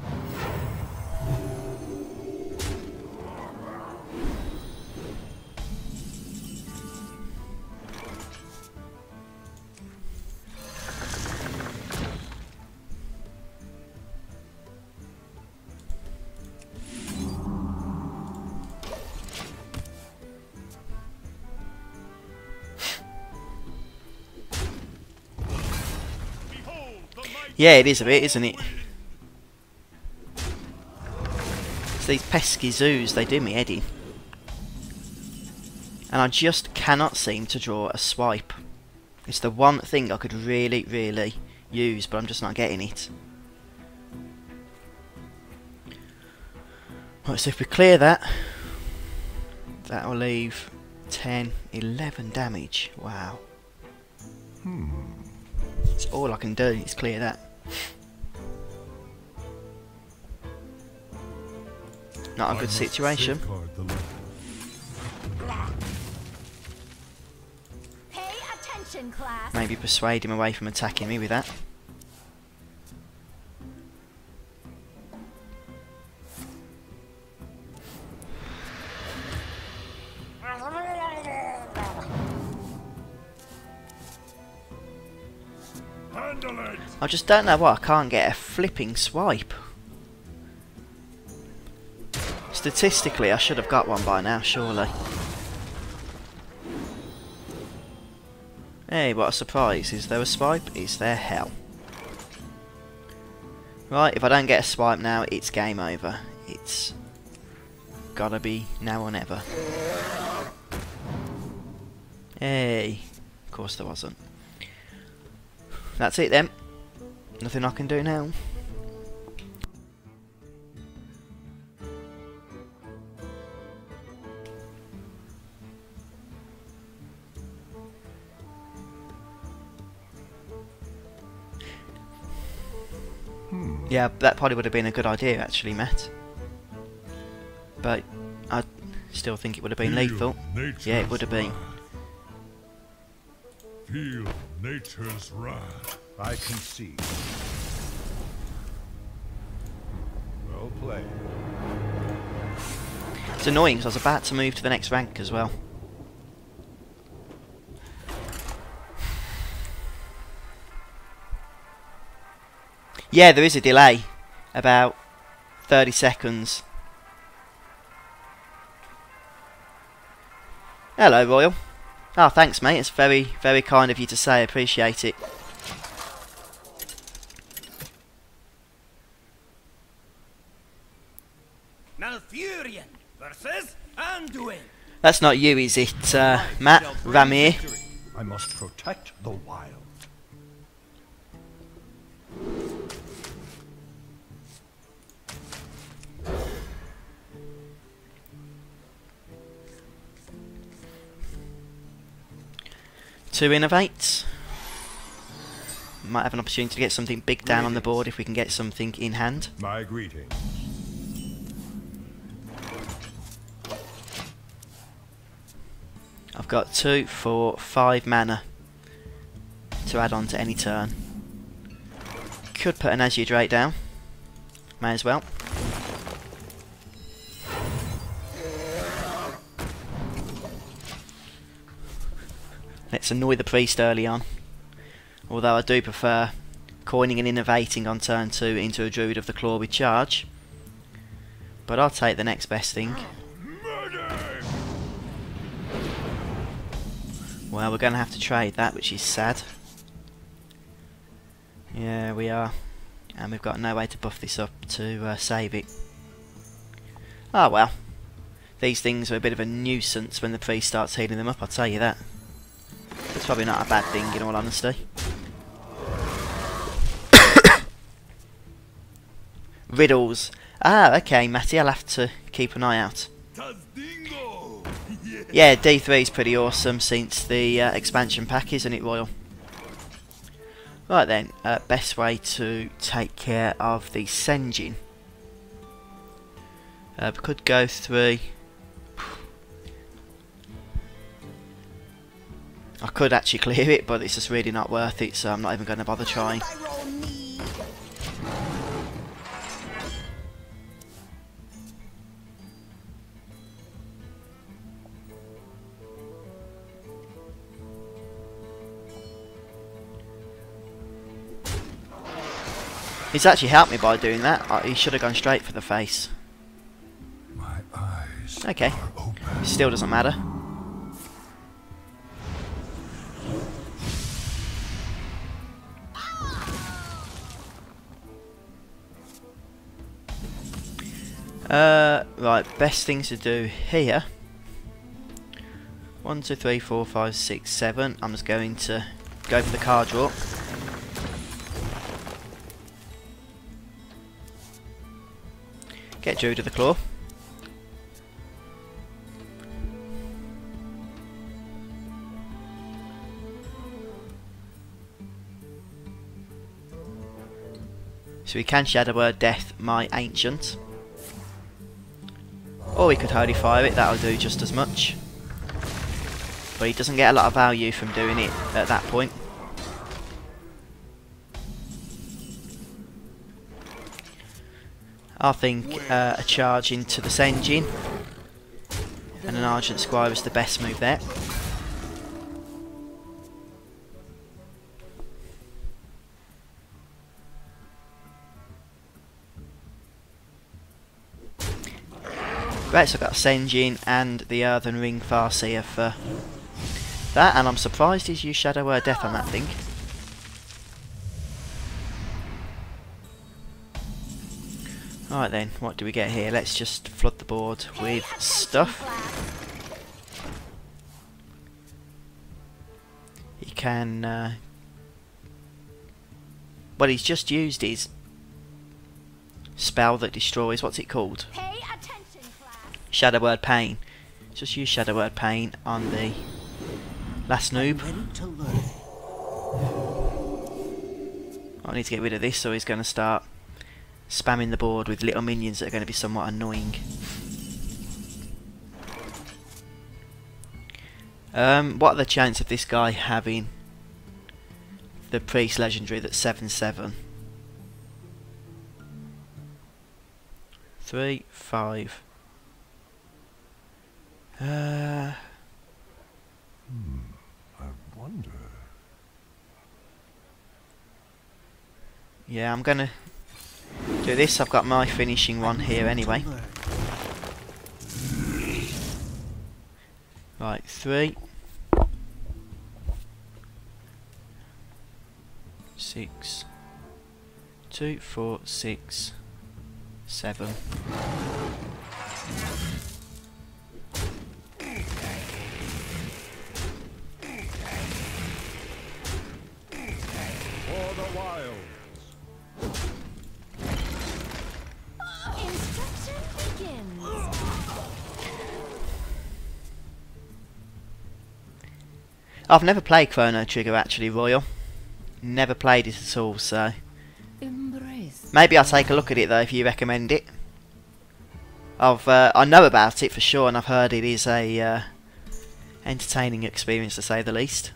Yeah, it is a bit, isn't it? It's these pesky zoos, they do me head in. And I just cannot seem to draw a swipe. It's the one thing I could really, really use, but I'm just not getting it. Right, so if we clear that, that'll leave 10, 11 damage. Wow. That's all I can do is clear that. Not a good situation. Pay attention, class. Maybe persuade him away from attacking me with that. I just don't know why I can't get a flipping swipe. Statistically, I should have got one by now, surely. Hey, what a surprise. Is there a swipe? Is there hell? Right, if I don't get a swipe now, it's game over. It's gotta be now or never. Hey, of course there wasn't. That's it then. Nothing I can do now. Yeah, that probably would have been a good idea actually, Matt. But I still think it would have been lethal. Yeah, it would have been. Feel nature's wrath. I concede. Well played. It's annoying because I was about to move to the next rank as well. Yeah, there is a delay. About 30 seconds. Hello, Royal. Oh, thanks, mate. It's very, very kind of you to say. I appreciate it. Malfurion versus Anduin. That's not you, is it, Matt? Ramir? I must protect the wild. To innovate. Might have an opportunity to get something big down on the board if we can get something in hand. My greeting. I've got 2, 4, 5 mana to add on to any turn. Could put an Azure Drake down. May as well. Let's annoy the priest early on. Although I do prefer coining and innovating on turn 2 into a Druid of the Claw with charge. But I'll take the next best thing. Well, we're going to have to trade that, which is sad. Yeah, we are. And we've got no way to buff this up to save it. Ah, well. These things are a bit of a nuisance when the priest starts healing them up, I'll tell you that. It's probably not a bad thing, in all honesty. Riddles. Ah, okay, Matty, I'll have to keep an eye out. Yeah, D3 is pretty awesome since the expansion pack, isn't it, Royal? Right then, best way to take care of the Senjin. We could go through. I could actually clear it, but it's just really not worth it, so I'm not even going to bother trying. He's actually helped me by doing that. He should have gone straight for the face. My eyes okay. are open. Still doesn't matter. Right, best things to do here. 1, 2, 3, 4, 5, 6, 7. I'm just going to go for the card draw. Get Druid of the Claw. So we can Shadow Word Death my Ancient. Or we could Holy Fire it, that'll do just as much. But he doesn't get a lot of value from doing it at that point. I think a charge into the Senjin and an Argent Squire is the best move there. Right, so I've got a Senjin and the Earthen Ring Farseer for that, and I'm surprised he's used Shadow Word Death on that thing. Right then, what do we get here? Let's just flood the board with stuff. He can... well, he's just used his spell that destroys, what's it called? Shadow Word Pain. Just use Shadow Word Pain on the last noob. I need to get rid of this, so he's going to start spamming the board with little minions that are going to be somewhat annoying. What are the chances of this guy having the Priest Legendary that's 7/7? 3, 5. I wonder. Yeah, I'm gonna do this. I've got my finishing one here anyway. Right, 3, 6, 2, 4, 6, 7. For the wilds. Instruction begins. I've never played Chrono Trigger actually, Royal. Never played it at all, so Embrace. maybe I'll take a look at it though if you recommend it. I know about it for sure, and I've heard it is a entertaining experience to say the least.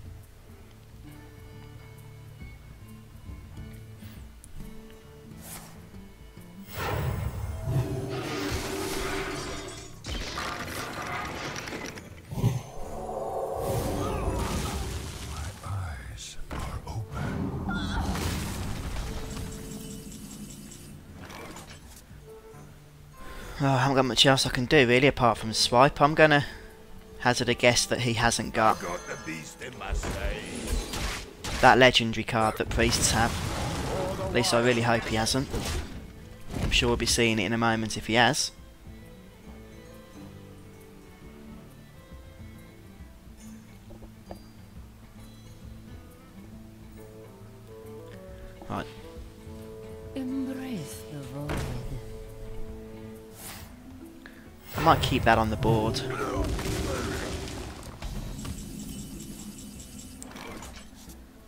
Oh, I haven't got much else I can do really apart from swipe. I'm gonna hazard a guess that he hasn't got Got the beast in my sight. that legendary card that priests have. At least I really hope he hasn't. I'm sure we'll be seeing it in a moment if he has. Right. Embrace the void. I might keep that on the board.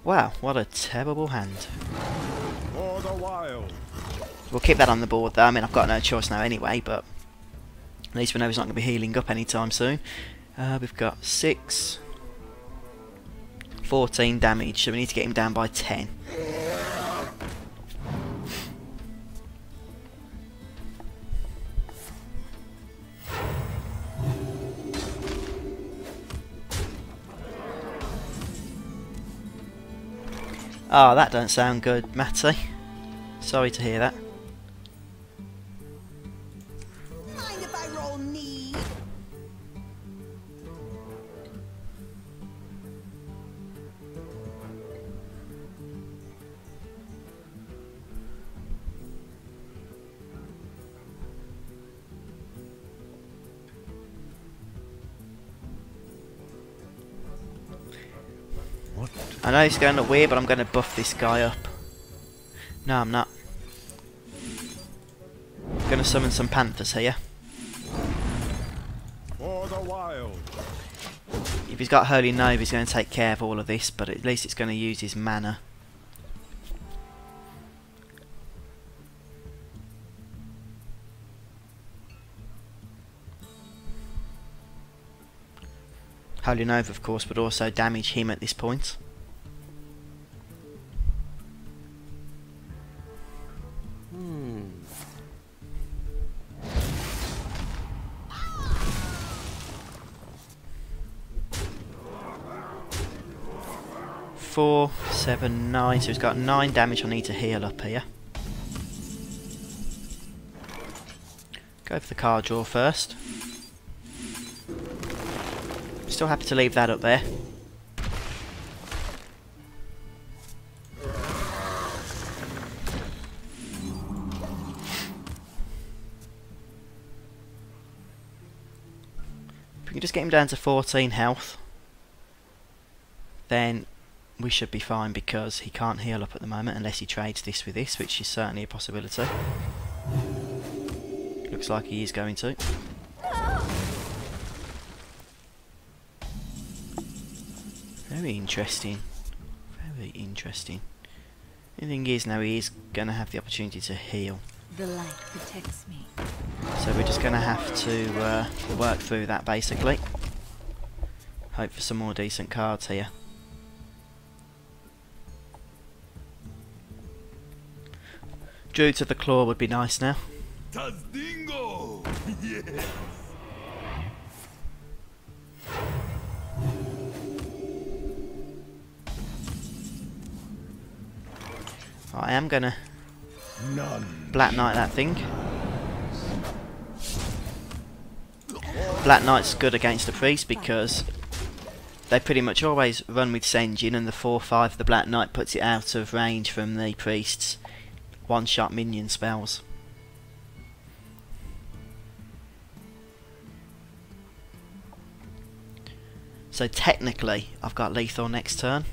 Wow, what a terrible hand. For the wild. We'll keep that on the board though. I mean, I've got no choice now anyway, but at least we know he's not going to be healing up anytime soon. We've got 6, 14 damage, so we need to get him down by 10. Oh, that don't sound good, Matty. Sorry to hear that. Mind if I roll need? What? I know it's going to look weird, but I'm going to buff this guy up. No, I'm not. I'm going to summon some panthers here. For the wild. If he's got Holy Nova, he's going to take care of all of this, but at least it's going to use his mana. Holy Nova, of course, would also damage him at this point. Four, 7, 9. So he's got 9 damage I need to heal up here. Go for the card draw first. Still happy to leave that up there. If we can just get him down to 14 health, then we should be fine, because he can't heal up at the moment unless he trades this with this, which is certainly a possibility. Looks like he is going to. Very interesting. Very interesting. The thing is, now he is going to have the opportunity to heal. The light protects me. So we're just going to have to work through that, basically. Hope for some more decent cards here. Druid to the Claw would be nice now. Tazdingo! Yes! I am gonna Black Knight that thing. Black Knight's good against the priest because they pretty much always run with Senjin, and the 4/5 of the Black Knight puts it out of range from the priest's one-shot minion spells. So technically, I've got lethal next turn.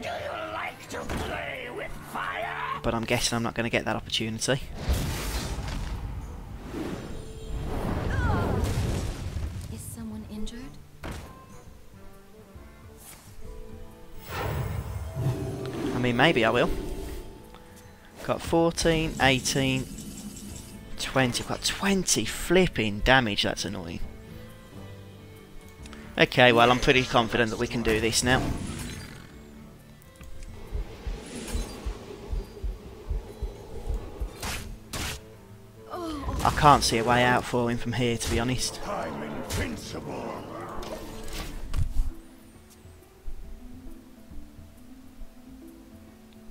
Do you like to play with fire? But I'm guessing I'm not going to get that opportunity. Is someone injured? I mean, maybe I will. Got 14, 18, 20. I've got 20 flipping damage. That's annoying. Okay, well, I'm pretty confident that we can do this now. I can't see a way out for him from here, to be honest. I'm invincible.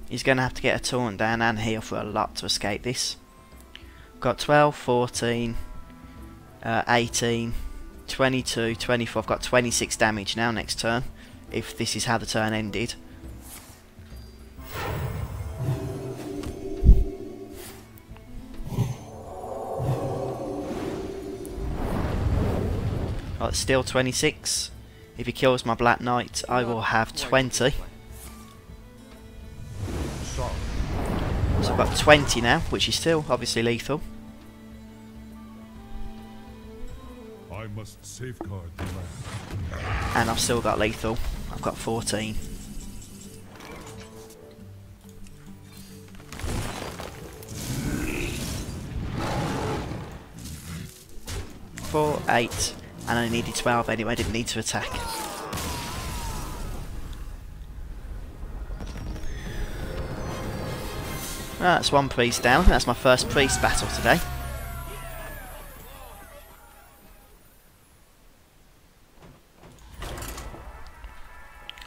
He's going to have to get a taunt down and heal for a lot to escape this. Got 12, 14, 18, 22, 24. I've got 26 damage now next turn, if this is how the turn ended. Right, still 26. If he kills my Black Knight, I will have 20. So I've got 20 now, which is still obviously lethal. I must safeguard the land. And I've still got lethal. I've got 14. Four, 8, and I needed 12 anyway, I didn't need to attack. That's one priest down. That's my first priest battle today.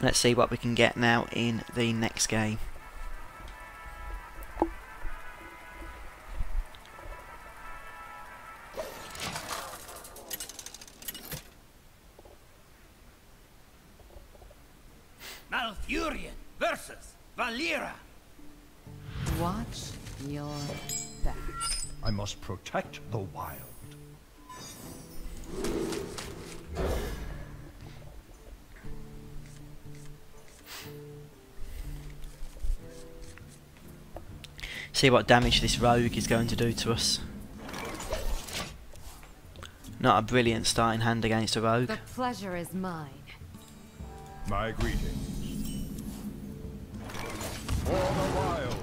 Let's see what we can get now in the next game. Malfurion versus Valera. Watch your back. I must protect the wild. See what damage this rogue is going to do to us. Not a brilliant starting hand against a rogue. The pleasure is mine. My greetings. For the wild.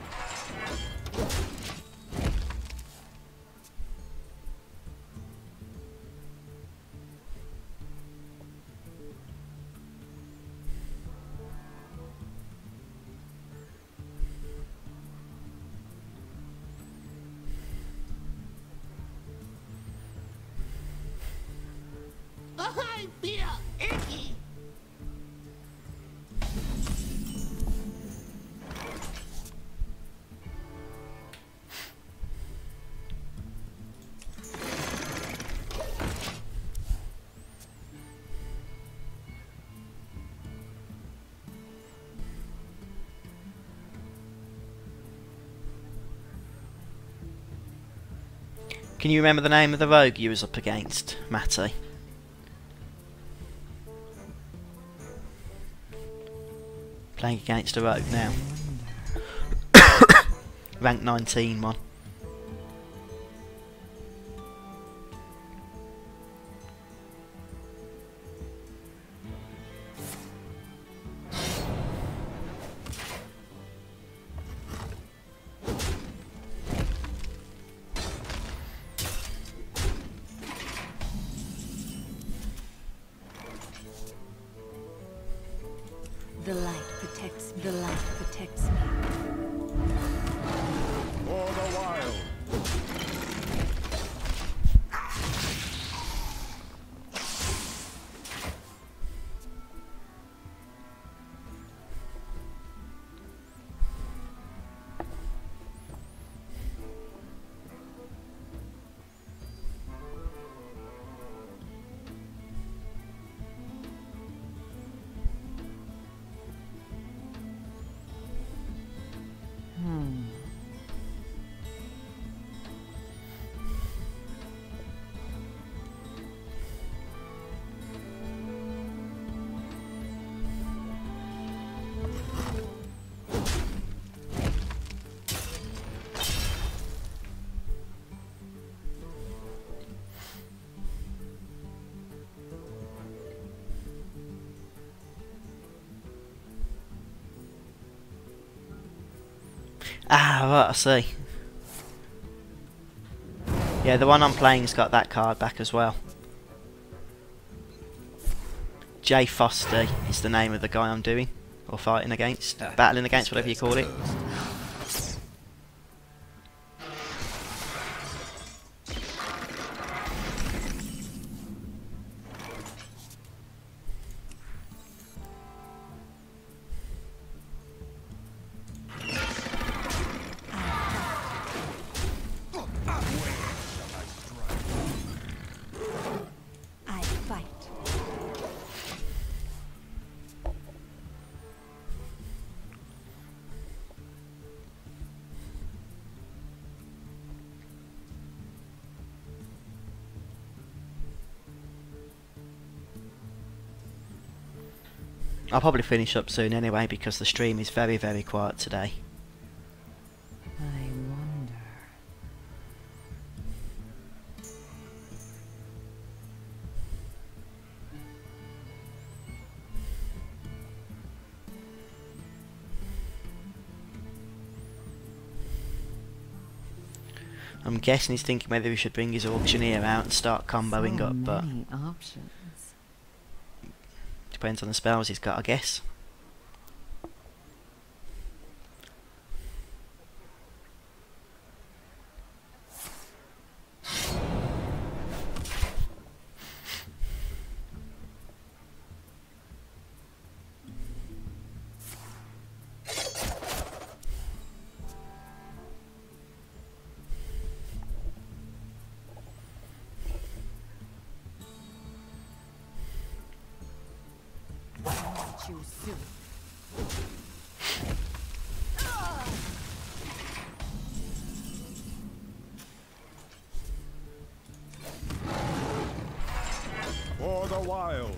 I feel icky. Can you remember the name of the rogue you was up against, Matty? Playing against a rogue now. Rank 19 one. The light protects me. The light protects me. For the wild. Ah, right, I see. Yeah, the one I'm playing's got that card back as well. J Fosty is the name of the guy I'm doing, or fighting against, battling against, whatever you call it. I fight. I'll probably finish up soon anyway because the stream is very, very quiet today. I wonder. I'm guessing he's thinking whether he should bring his auctioneer out and start comboing So up, but many options. depends on the spells he's got, I guess. You soon. For the wild.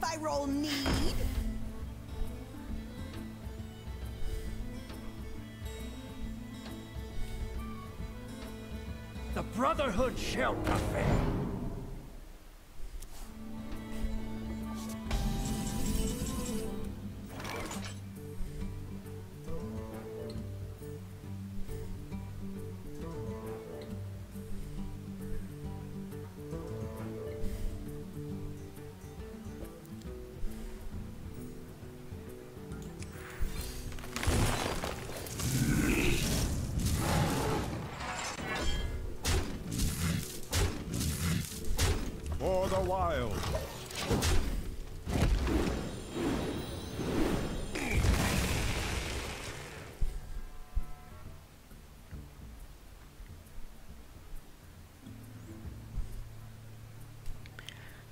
if I roll need? The Brotherhood shall prevail. For the wild.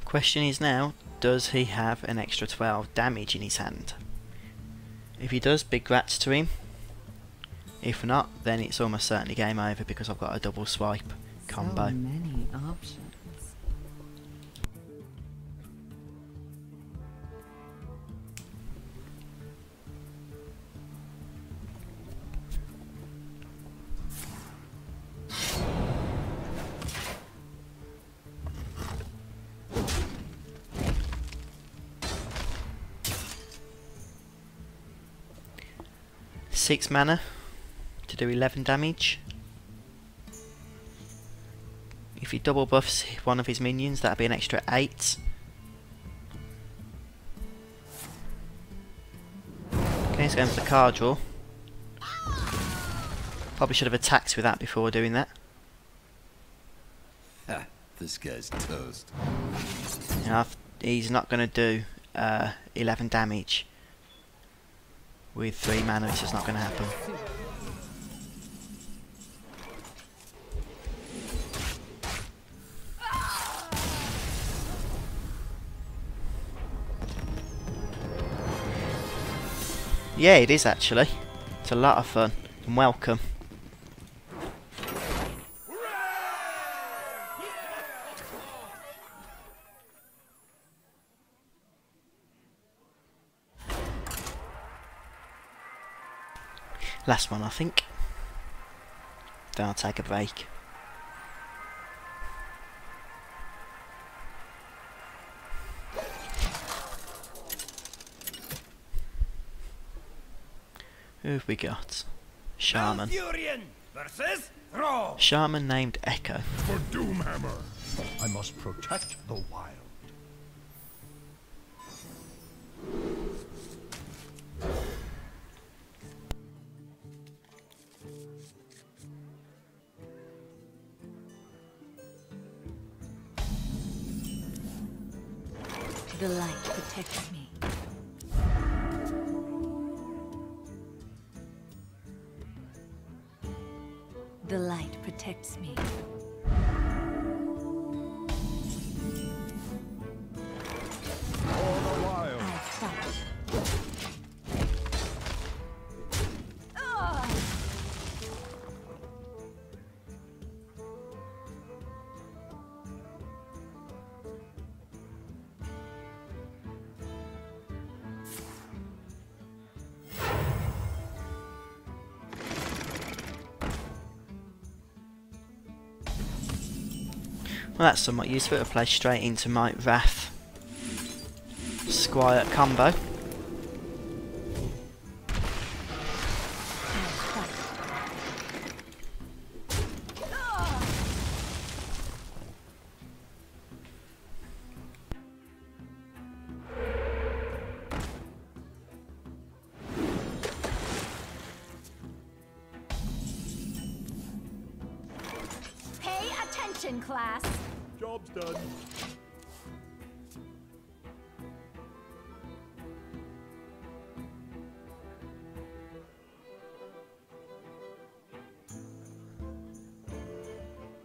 Question is now, does he have an extra 12 damage in his hand? If he does, big grats to him. If not, then it's almost certainly game over because I've got a double swipe combo. So many options. Six mana to do 11 damage. If he double buffs one of his minions, that'd be an extra 8. Okay, he's going for the card draw. Probably should have attacked with that before doing that. Ha, this guy's toast. Now, he's not going to do 11 damage with 3 mana, it's just not going to happen. Yeah, it is actually. It's a lot of fun and welcome. Last one, I think. Then I'll take a break. Who have we got? Shaman. Malfurion versus Throw. Shaman named Echo. For Doomhammer, I must protect the wild. The light protects me. The light protects me. For the wild. I fight. Well, that's somewhat useful to play straight into my Wrath Squire combo. Pay attention, class. Job's done.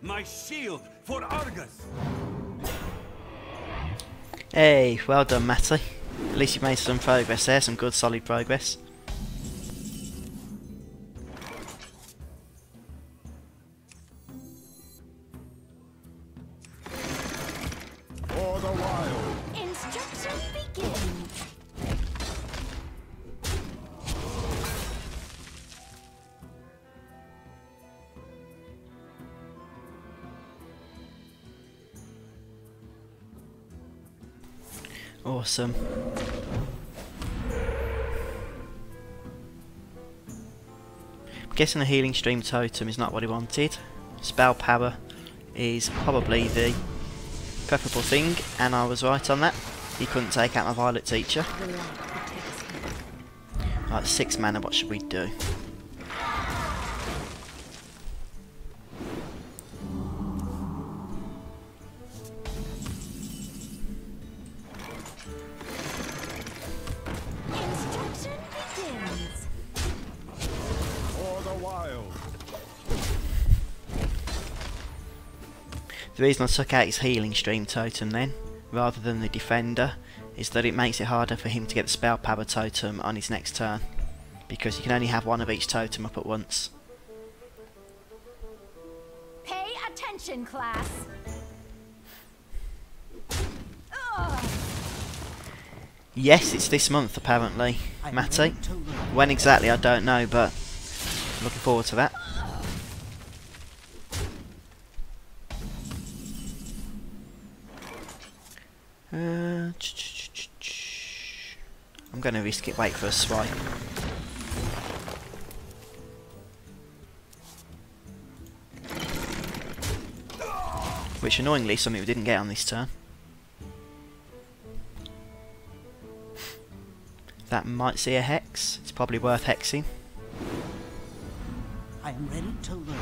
My shield for Argus. Hey, well done, Matty. At least you've made some progress there, some good solid progress. For the wild. Instruction Awesome. I'm guessing the healing stream totem is not what he wanted. Spell power is probably the preferable thing, and I was right on that. He couldn't take out my Violet Teacher. Right, 6 mana, what should we do? The reason I took out his healing stream totem then, rather than the defender, is that it makes it harder for him to get the spell power totem on his next turn, because you can only have one of each totem up at once. Pay attention, class. Yes, it's this month apparently, Matty. When exactly I don't know, but looking forward to that. I'm going to risk it, wait for a swipe. Which annoyingly something we didn't get on this turn. That might see a hex, it's probably worth hexing. I am ready to learn.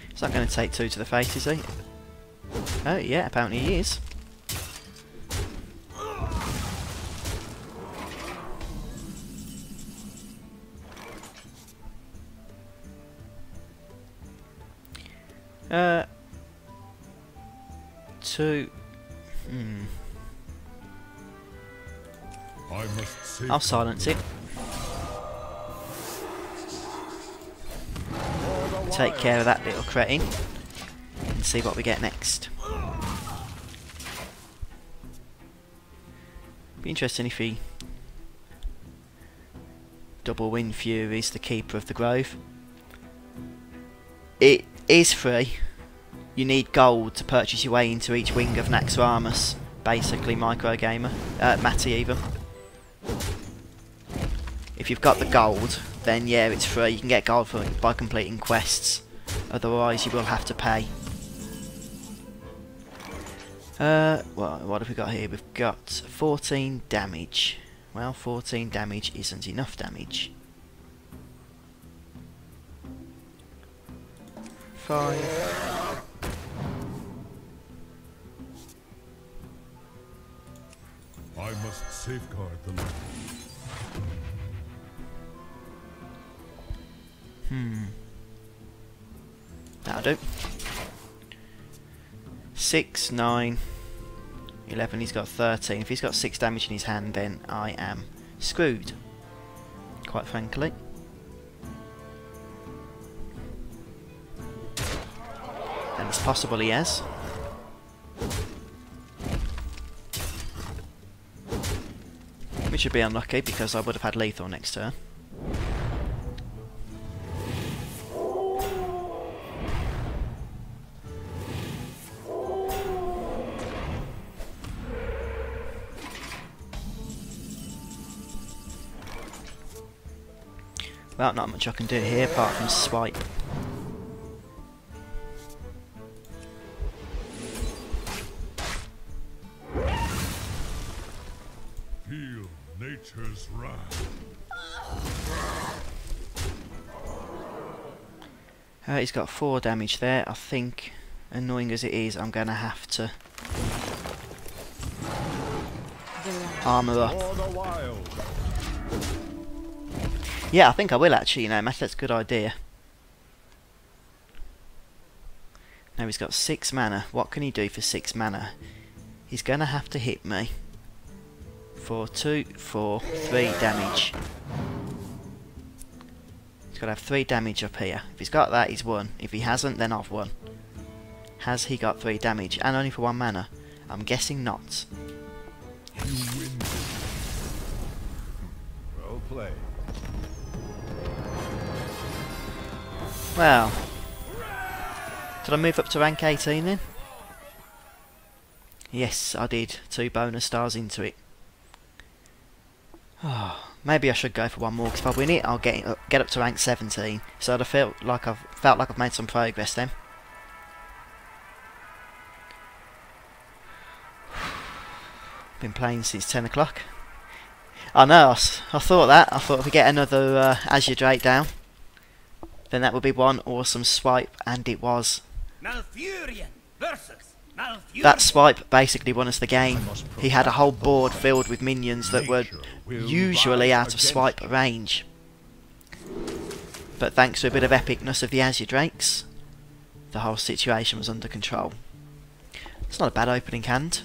He's not going to take 2 to the face, is he? Oh yeah, apparently he is. Two. I'll silence it. Take care of that little cretin and see what we get next. Be interesting if he double Wind Fury's the Keeper of the Grove. It is free. You need gold to purchase your way into each wing of Naxxramas. Basically, microgamer, Matty even. If you've got the gold, then yeah, it's free. You can get gold for it by completing quests. Otherwise, you will have to pay. Well, what have we got here? We've got 14 damage. Well, 14 damage isn't enough damage. 5. I must safeguard the land. That'll do. 6, 9, 11, he's got 13. If he's got 6 damage in his hand, then I am screwed. Quite frankly. And it's possible he has. Which would be unlucky because I would have had lethal next turn. Well, not much I can do here apart from swipe. Feel nature's wrath. He's got 4 damage there. I think, annoying as it is, I'm going to have to armour up. Yeah, I think I will actually, you know, Matt, that's a good idea. Now he's got 6 mana. What can he do for 6 mana? He's going to have to hit me for 2, 4, 3 damage. He's got to have 3 damage up here. If he's got that, he's won. If he hasn't, then I've won. Has he got 3 damage? And only for 1 mana? I'm guessing not. You win. Well play. Well, did I move up to rank 18 then? Yes, I did. 2 bonus stars into it. Oh, maybe I should go for one more, because if I win it, I'll get up to rank 17. So I'd have felt like I've made some progress then. Been playing since 10 o'clock. I know, I thought that. I thought if we get another Azure Drake down, then that would be one awesome swipe, and it was. Malfurion versus Malfurion. That swipe basically won us the game. He had a whole board filled with minions that were usually out of swipe range. But thanks to a bit of epicness of the Azure Drakes, the whole situation was under control. It's not a bad opening hand.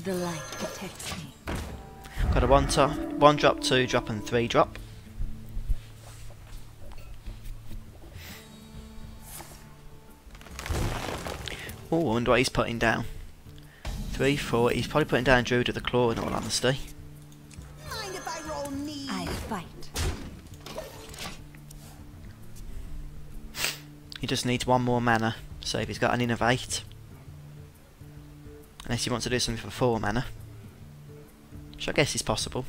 The light protects me. Got a 1 drop, 2 drop and 3 drop. Oh, I wonder what he's putting down. 3, 4, he's probably putting down Druid of the Claw in all honesty. Mind if I roll knee? I fight. He just needs 1 more mana, so if he's got an Innovate. Unless he wants to do something for 4 mana. Which I guess is possible.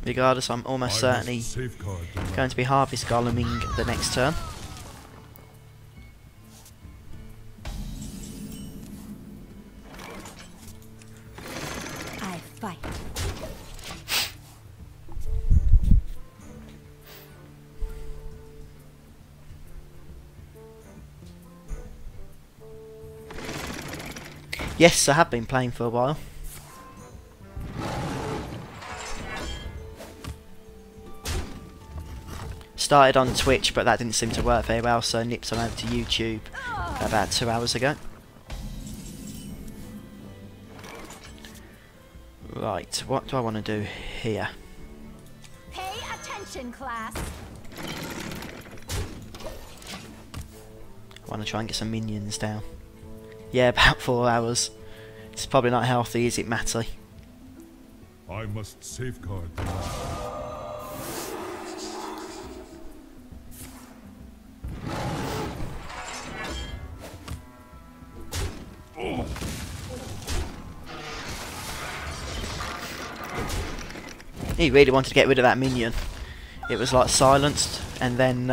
Regardless, I'm almost certainly going to be Harvest Goleming the next turn. I fight. Yes, I have been playing for a while. Started on Twitch, but that didn't seem to work very well, so nipped on over to YouTube about 2 hours ago. Right, what do I want to do here? Pay attention, class. I want to try and get some minions down. Yeah, about 4 hours. It's probably not healthy, is it, Matty? I must safeguard the light. He really wanted to get rid of that minion. It was like silenced and then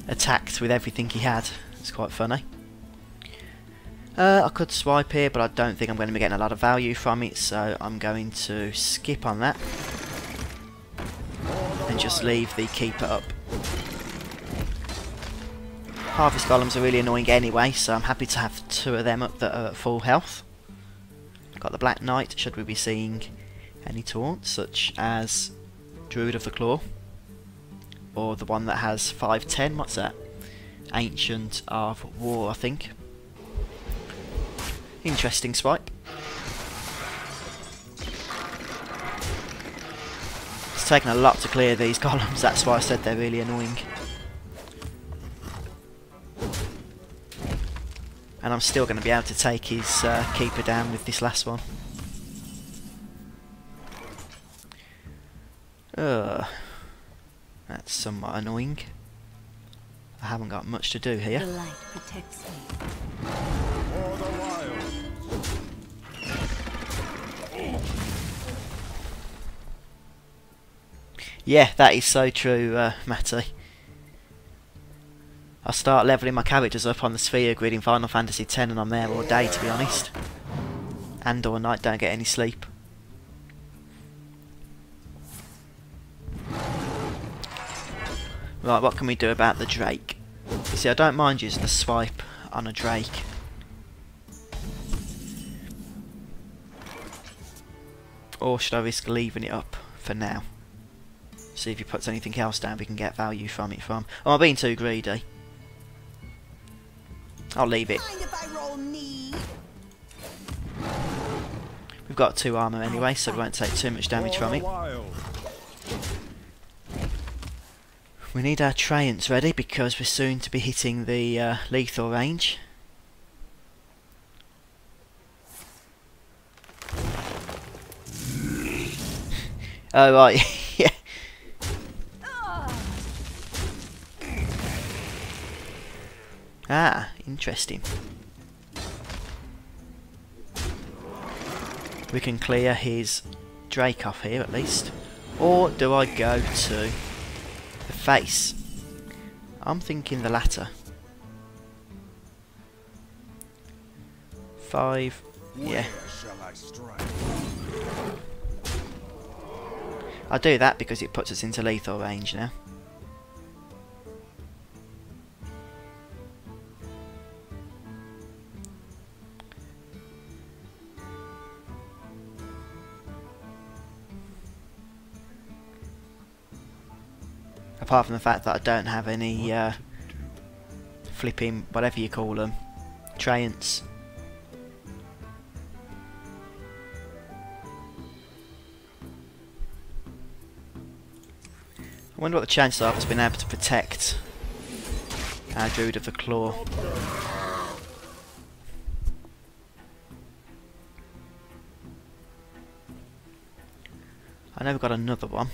attacked with everything he had. It's quite funny. I could swipe here, but I don't think I'm going to be getting a lot of value from it, so I'm going to skip on that and just leave the keeper up. Harvest Golems are really annoying anyway, so I'm happy to have 2 of them up that are at full health. Got the Black Knight, should we be seeing any taunts, such as Druid of the Claw, or the one that has 5/10, what's that? Ancient of War, I think. Interesting swipe. It's taken a lot to clear these columns, that's why I said they're really annoying. And I'm still going to be able to take his keeper down with this last one. That's somewhat annoying. I haven't got much to do here. The light protects me. For the wild. Yeah, that is so true, Matty. I start levelling my characters up on the sphere grid in Final Fantasy X and I'm there all day, to be honest. And all night, don't get any sleep. Right, what can we do about the Drake? You see, I don't mind using the swipe on a Drake. Or should I risk leaving it up for now? See if he puts anything else down we can get value from it from. Oh, I'm being too greedy. I'll leave it. Mind if I roll knee? We've got 2 armour anyway, so we won't take too much damage from it. We need our Treants ready because we're soon to be hitting the lethal range. Oh right, yeah. Ah, interesting. We can clear his Drake off here at least. Or do I go to the face? I'm thinking the latter. 5, yeah. I'll do that because it puts us into lethal range now. Apart from the fact that I don't have any flipping, whatever you call them, Treants. I wonder what the chances are of us being able to protect our Druid of the Claw. I know we've got another one.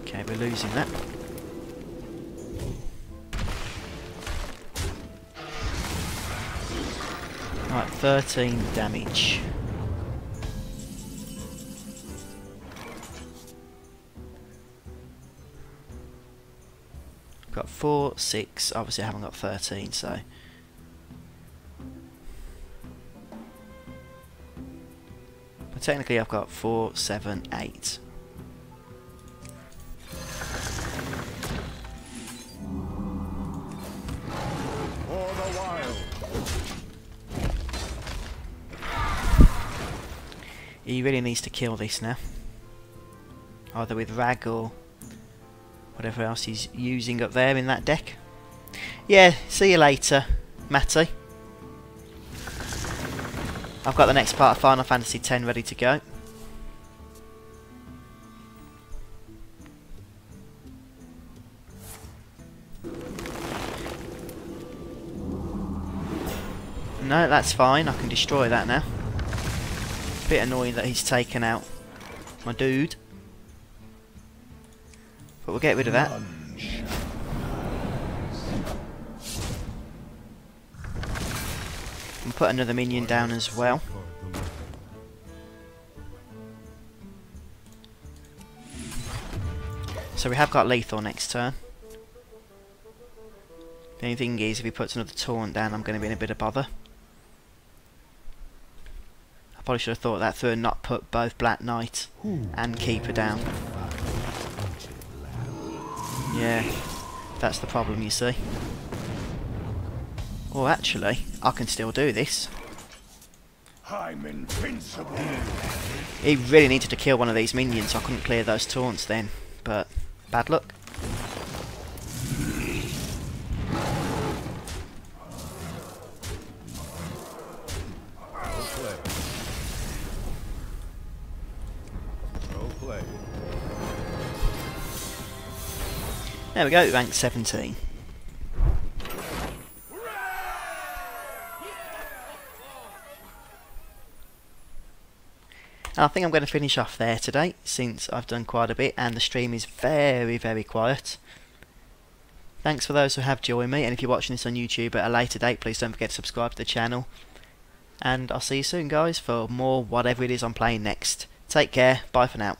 Okay, we're losing that. Right, 13 damage. Got 4, 6, obviously I haven't got 13, so... But technically I've got 4, 7, 8. He really needs to kill this now. Either with Rag or whatever else he's using up there in that deck. Yeah, see you later, Matty. I've got the next part of Final Fantasy X ready to go. No, that's fine, I can destroy that now. Bit annoying that he's taken out my dude. But we'll get rid of that. And put another minion down as well. So we have got lethal next turn. The only thing is if he puts another taunt down I'm going to be in a bit of bother. I probably should have thought that through and not put both Black Knight and Keeper down. Yeah, that's the problem you see. Oh, actually, I can still do this. I'm invincible. He really needed to kill one of these minions so I couldn't clear those taunts then, but bad luck. There we go, rank 17. And I think I'm going to finish off there today, since I've done quite a bit and the stream is very, very quiet. Thanks for those who have joined me, and if you're watching this on YouTube at a later date, please don't forget to subscribe to the channel. And I'll see you soon guys for more whatever it is I'm playing next. Take care, bye for now.